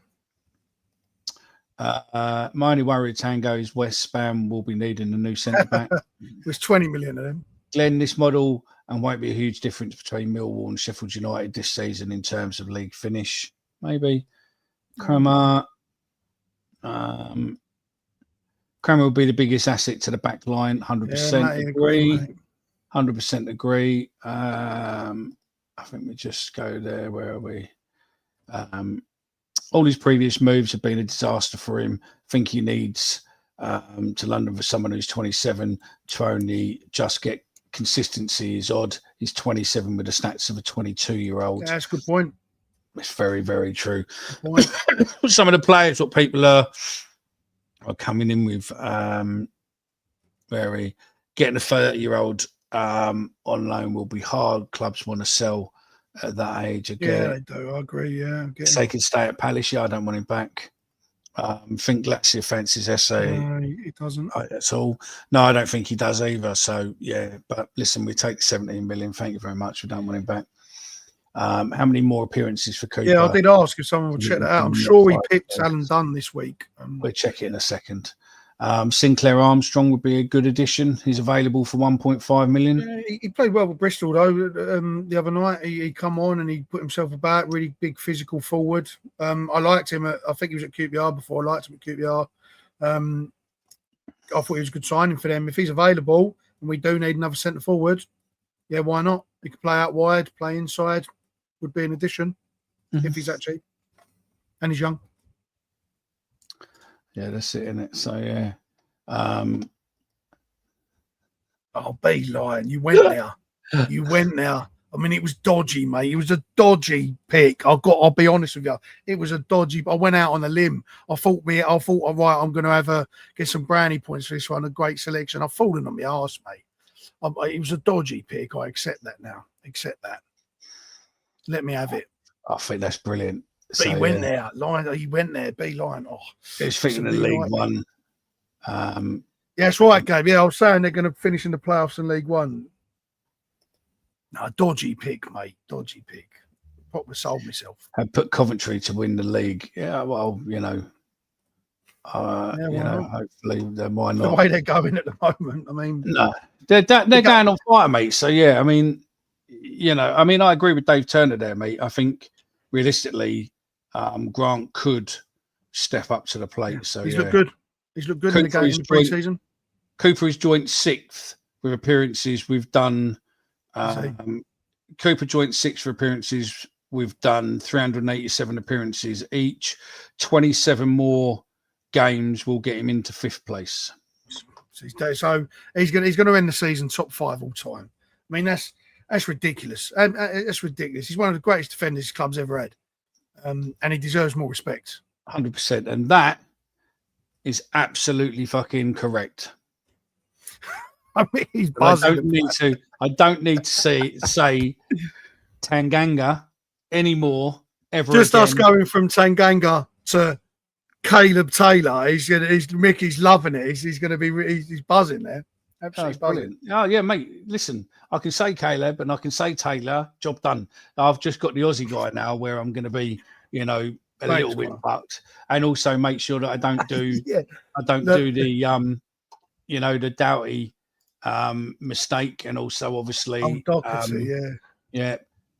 My only worry at Tango is West Spam will be needing a new centre back. There's 20 million of them. Glenn, this model and won't be a huge difference between Millwall and Sheffield United this season in terms of league finish. Maybe Kramer will be the biggest asset to the back line. 100% agree. 100% agree. I think we just go there. Where are we? All his previous moves have been a disaster for him. I think he needs to London for someone who's 27 to only just get consistency is odd. He's 27 with the stats of a 22-year-old. Yeah, that's a good point. It's very, very true. Some of the players, what people are coming in with, very getting a 30-year-old on loan will be hard. Clubs want to sell at that age again. Yeah, they do. I agree. Yeah, they can stay at Palace. Yeah, I don't want him back. Think Lazio fancies essay. No, he doesn't. That's all. No, I don't think he does either. So yeah, but listen, we take 17 million. Thank you very much. We don't want him back. How many more appearances for Cooper? Yeah, I did ask if someone would check that out. I'm sure he picked Alan Dunn this week. We'll check it in a second. Sinclair Armstrong would be a good addition. He's available for 1.5 million. Yeah, he played well with Bristol though. The other night, he come on and he put himself about. Really big physical forward. I liked him. I think he was at QPR before. I liked him at QPR. I thought he was a good signing for them. If he's available and we do need another centre forward, yeah, why not? He could play out wide, play inside. Would be an addition if he's actually, and he's young. Yeah, that's it, isn't it? So yeah. Beeline, you went there. You went there. I mean, it was dodgy, mate. It was a dodgy pick. I'll be honest with you. It was a dodgy. I went out on a limb. I thought, all right, I'm going to get some brownie points for this one. A great selection. I've fallen on my arse, mate. It was a dodgy pick. I accept that now. Accept that. Let me have it. I think that's brilliant. But he went there. He went there. Beeline. Oh, it's thinking in League One. Yeah, that's right, Gabe. Yeah, I was saying they're going to finish in the playoffs in League One. No, dodgy pick, mate. Dodgy pick. Probably sold myself. I put Coventry to win the league. Yeah, well, hopefully why not? The way they're going at the moment, I mean, no, they're going on fire, mate. So yeah, I mean, I agree with Dave Turner there, mate. I think realistically, Grant could step up to the plate. Yeah. So he's looked good. He's looked good in the game in the pre-season. Cooper is joint 6th with appearances. We've done. Cooper joint 6th for appearances. We've done 387 appearances each. 27 more games will get him into 5th place. So he's going to end the season top 5 all time. I mean, that's ridiculous. That's ridiculous. He's one of the greatest defenders his club's ever had, and he deserves more respect. 100%, and that is absolutely fucking correct. I mean, he's buzzing. I don't need to say Tanganga anymore ever. Just again. Us going from Tanganga to Caleb Taylor. Mickey's loving it. He's going to be. He's buzzing there. Absolutely buzzing. Oh yeah, mate. Listen, I can say Caleb and I can say Taylor. Job done. I've just got the Aussie guy now, where I'm going to be, a little bit bucked, and also make sure that I don't do. Do the the Doughty mistake, and also obviously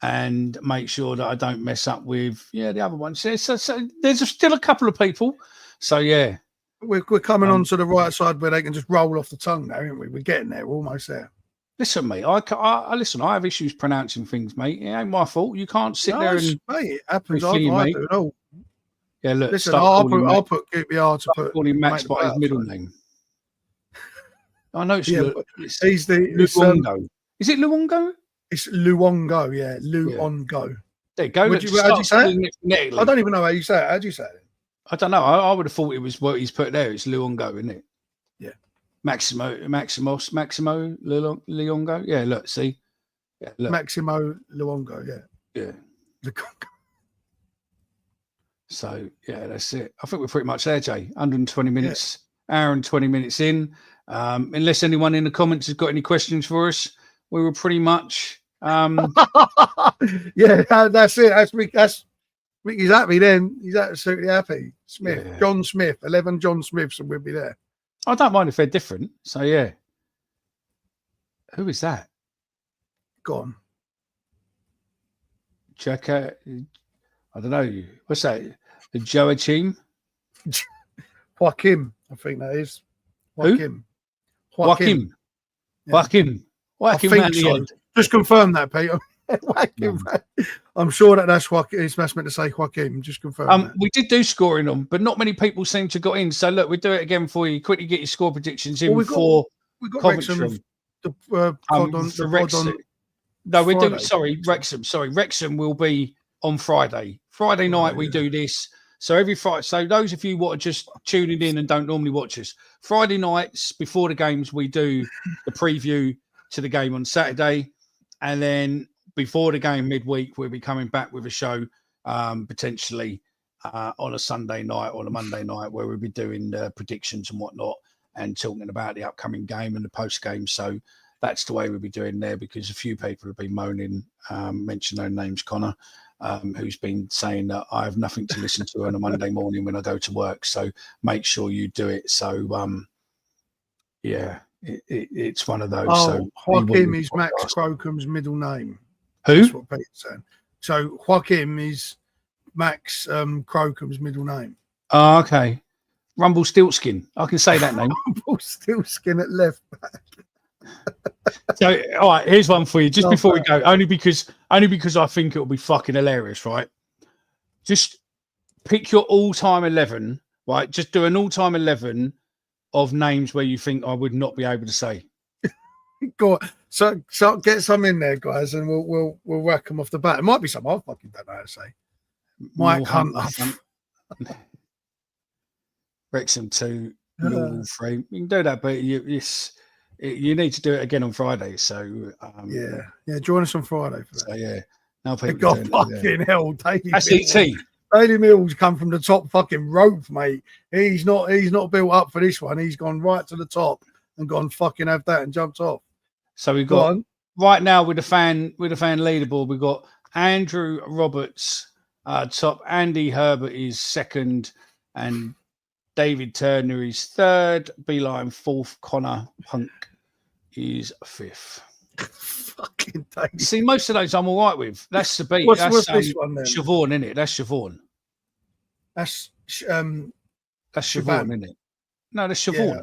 and make sure that I don't mess up with the other ones. So there's still a couple of people. So yeah, we're coming on to the right side where they can just roll off the tongue now, aren't we? We're getting there. We're almost there. Listen, mate. I listen. I have issues pronouncing things, mate. It ain't my fault. You can't sit there and mate, it happens. I do it all. Yeah, look. Listen, I'll put QPR to put calling Max by his middle name. I know it's he's the Luongo. Is it Luongo? It's Luongo, yeah. Luongo. There you go. How do you say it? I don't even know how you say it. How do you say it? I don't know. I would have thought it was what he's put there. It's Luongo, isn't it? Yeah. Maximo Luongo. Yeah, look, see. Yeah, look. Maximo Luongo, yeah. Yeah. Luongo. So, yeah, that's it. I think we're pretty much there, Jay. 120 minutes, hour and 20 minutes in. Unless anyone in the comments has got any questions for us, we were pretty much... yeah, that's it. That's Ricky's happy then. He's absolutely happy. Smith, yeah. John Smith, 11 John Smiths, and we'll be there. I don't mind if they're different. So, yeah. Who is that? Go on. Check out... I don't know. What's that? The Joachim? Joaquim, I think that is. Joaquim. Who? Joaquim. Joaquim. Joaquim. I think so. Just confirm that, Peter. Joaquim. I'm sure that's Joaquim. It's meant to say Joaquim. Just confirm that. We did do scoring on, but not many people seem to got in. So look, we'll do it again for you. Quickly get your score predictions in for Coventry. Wrexham. No, we're doing. Sorry, Wrexham. Sorry, Wrexham will be on Friday. Friday night we do this. So every Friday. So those of you what are just tuning in and don't normally watch us, Friday nights before the games we do the preview to the game on Saturday, and then before the game midweek we'll be coming back with a show potentially on a Sunday night or a Monday night where we'll be doing the predictions and whatnot and talking about the upcoming game and the post game. So that's the way we'll be doing there, because a few people have been moaning, mention no names, Connor, who's been saying that I have nothing to listen to on a Monday morning when I go to work. So make sure you do it. So, it's one of those. Oh, so Joachim is Max Crocom's middle name. Who? That's what Peter's saying. So Joachim is Max Crocom's middle name. Oh, okay. Rumble Stiltskin. I can say that name. Rumble Stiltskin at left back. So, all right, here's one for you. Just before we go, only because I think it'll be fucking hilarious, right? Just pick your all-time 11, right? Just do an all-time 11 of names where you think I would not be able to say. Go on. So get some in there, guys, and we'll whack them off the bat. It might be some I fucking don't know how to say. Mike Hunter. Wrexham 2, Millwall 3. You can do that, but you need to do it again on Friday. So join us on Friday for that. So now people God fucking hell, Daily that's Mills. ET. Daily Mills come from the top fucking rope, mate. He's not built up for this one. He's gone right to the top and gone fucking have that and jumped off. So we've got right now with the fan leaderboard, we've got Andrew Roberts top, Andy Herbert is second, and David Turner is third, Beeline fourth, Connor Punk is fifth. Fucking David. See, most of those I'm all right with. That's the beat. What's that's this one then? Siobhan, isn't it? That's Siobhan. That's Siobhan, isn't it? No, that's Siobhan. Yeah.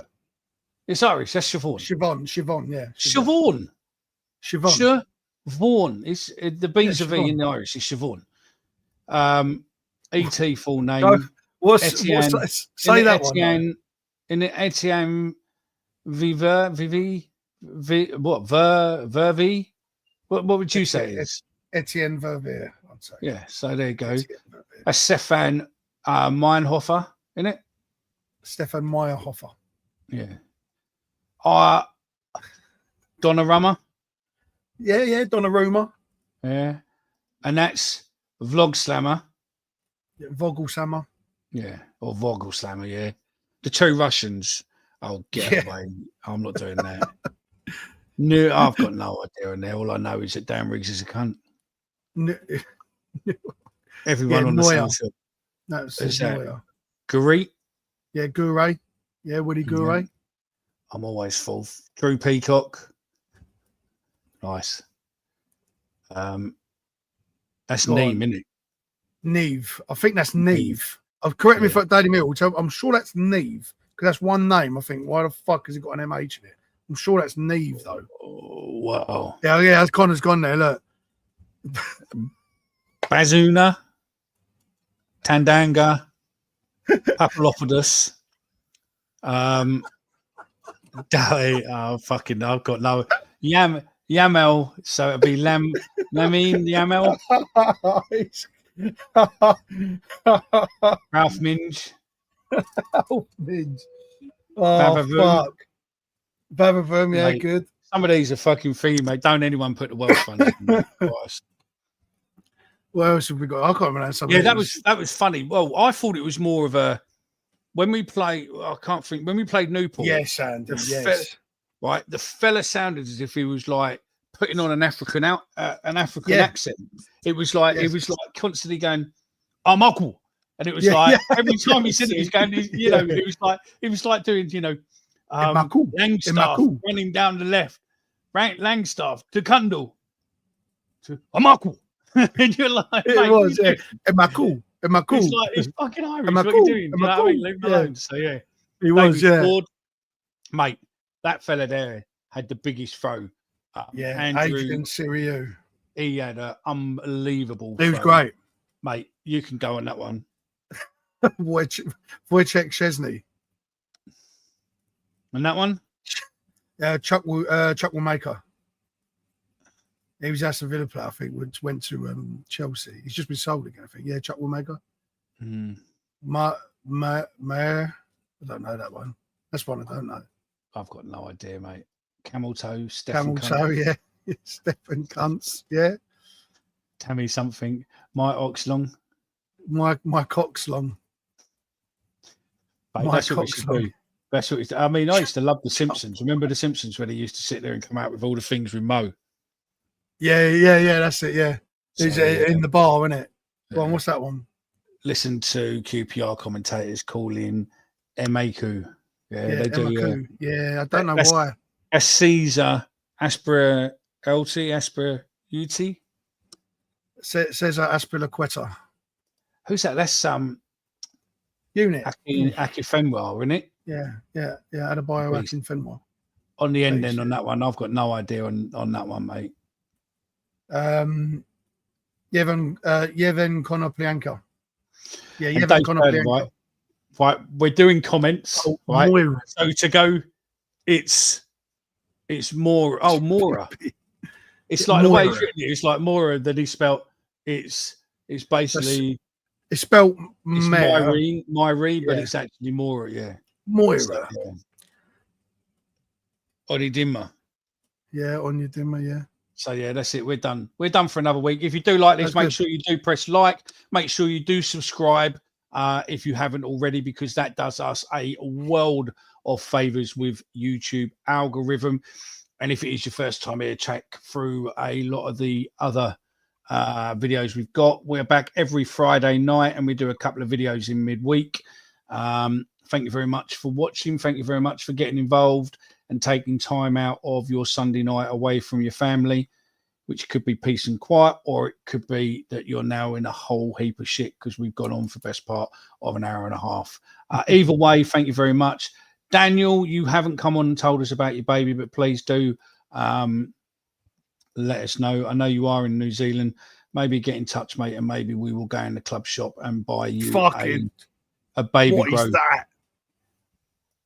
It's Irish. That's Siobhan. Siobhan, yeah. Siobhan. Siobhan. It's the B's are V in the Irish. It's Siobhan. ET full name. Say that Etienne, one. In the Etienne Vervi. What would you say it is? Etienne Vervier, I'd say. Yeah, so there you go. That's Stefan Meinhofer, isn't it? Stefan Meyerhofer. Yeah. Donnarumma. Yeah, Donnarumma. Yeah. And that's Vlog Slammer. Yeah, Vogelshammer. Yeah, or Vogelslammer, yeah. The two Russians. Oh, get away. I'm not doing that. No, I've got no idea in there. All I know is that Dan Riggs is a cunt. Everyone on the same That's Neuer. Gouret. Yeah, Gouret. Yeah, Woody Gouret. I'm always fourth. Drew Peacock. Nice. That's Neem, isn't it? Neve. I think that's Neve. Correct me if I'm Daily Mill. I'm sure that's Neve because that's one name. I think. Why the fuck has it got an MH in it? I'm sure that's Neve though. Oh, wow. Yeah. Connor's gone there. Look. Bazuna. Tandanga. Papalopoulos. Fucking! I've got no Yamel. So it'll be Lamin Yamel. Ralph Minge. Ralph Minge. Oh, fuck. Bavavoom, yeah, mate, good. Some of these are fucking free, mate. Don't anyone put the Welsh ones in. What else have we got? I can't remember some. Yeah, that was funny. Well, I thought it was more of a when we play. I can't think when we played Newport. Yes, Andy. Yes. Right, the fella sounded as if he was like putting on an African accent. It was like constantly going, "I'm uncle," and it was like every time he said it, he was going. It was like doing, Langstaff running down the left, Langstaff to Cundall to Amaku. And you're like, it was, Emaku. It's like, it's fucking Irish. What are you doing? You know what I mean? Leave it alone. So, yeah. He was, Ford, mate, that fella there had the biggest throw. Andrew, Adrian Siriu. He had an unbelievable He was great. Mate, you can go on that one. Wojciech Szczesny. And that one? Chuck Woolmaker. He was Aston Villa player, I think, which went to Chelsea. He's just been sold again, I think. Yeah, Chuck Woolmaker. Mayor. I don't know that one. That's one I don't know. I've got no idea, mate. Camel Toe, Stefan yeah. Stefan Kuntz, yeah. Tammy something. Mike Oxlong. Mike Oxlong. That's what we should do. That's what I mean. I used to love The Simpsons. Remember The Simpsons when he used to sit there and come out with all the things with Mo? Yeah. That's it. Yeah, he's in the bar, isn't it? Go on, what's that one? Listen to QPR commentators calling Emaku. Yeah, they do. Emaku. Yeah, I don't know why. Caesar Aspera LT Aspera UT. Cesar Aspilicueta. Who's that? That's Unit. Aki Fenwell, isn't it? Yeah. Adebayo Akin Fenwell. On the end, then on that one, I've got no idea on that one, mate. Yevhen Konoplyanka. Yeah, Yevhen Konoplyanka. Right, we're doing comments. Right. Moira. So to go, it's more. Oh, Mora. It's like Moira. the way he's written it. It's like Mora that he spelt. It's basically. It's spelled Myri, but it's actually Mora. Yeah. Moira. So, yeah. Onidimma. Yeah, Onidimma. Yeah. So yeah, that's it. We're done. We're done for another week. If you do like this, make sure you do press like. Make sure you do subscribe if you haven't already, because that does us a world of favors with YouTube algorithm. And if it is your first time here, check through a lot of the other videos we've got. We're back every Friday night, and we do a couple of videos in midweek. Thank you very much for watching. Thank you very much for getting involved and taking time out of your Sunday night away from your family, which could be peace and quiet, or it could be that you're now in a whole heap of shit because we've gone on for the best part of an hour and a half. Either way, thank you very much. Daniel, you haven't come on and told us about your baby, but please do let us know. I know you are in New Zealand. Maybe get in touch, mate, and maybe we will go in the club shop and buy you a baby What grow. is that?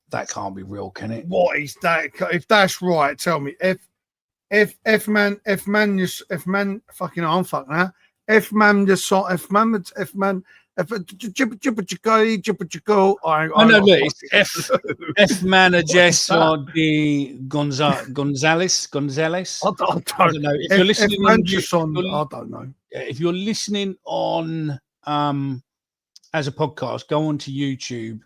That can't be real, can it? What is that? If that's right, tell me. If man fucking I'm fucking now. If man just saw if man I know look, it's F manager di Gonzalez. I don't know. If you're listening I don't know. If you're listening on as a podcast, go onto YouTube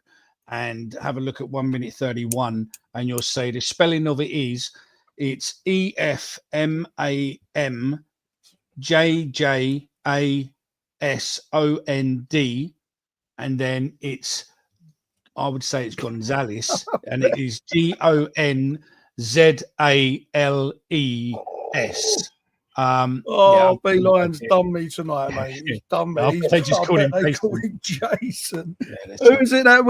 and have a look at 1 minute 31, and you'll see the spelling of it is it's EFMANJJASOND, and then it's I would say it's Gonzalez, and it is GONZALES. B-Lion's done me tonight, mate. He's done me. They just called him Jason. Who was it that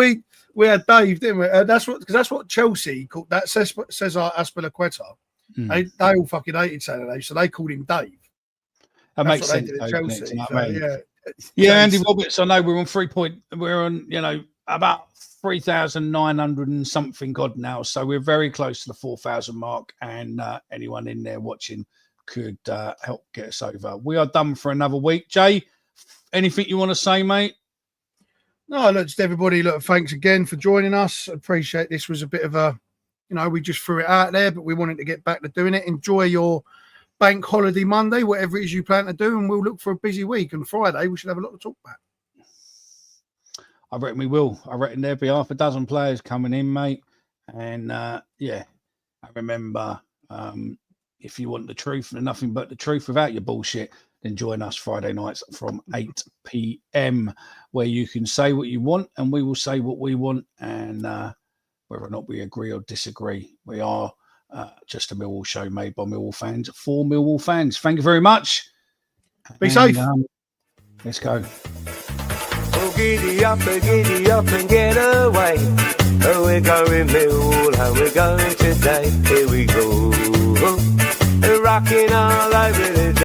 we had Dave, didn't we? That's what Chelsea called that Cesar Aspilicueta. They all fucking hated Saturday, so they called him Dave. That makes sense. Chelsea. Andy Roberts. I know we're on 3 point. We're on, about 3,900 and something odd now, so we're very close to the 4,000 mark. And anyone in there watching could help get us over. We are done for another week. Jay, anything you want to say, mate? No, look, just everybody, look, thanks again for joining us. Appreciate this was a bit of a, we just threw it out there, but we wanted to get back to doing it. Enjoy your bank holiday Monday, whatever it is you plan to do, and we'll look for a busy week. And Friday, we should have a lot to talk about. I reckon we will. I reckon there'll be half a dozen players coming in, mate. And, I remember if you want the truth and nothing but the truth without your bullshit, then join us Friday nights from 8 p.m, where you can say what you want and we will say what we want. And whether or not we agree or disagree, we are just a Millwall show made by Millwall fans for Millwall fans. Thank you very much. Be safe. Let's go. Oh, giddy up and get away. Oh, we're going Millwall, and we're going today. Here we go. Rocking all over the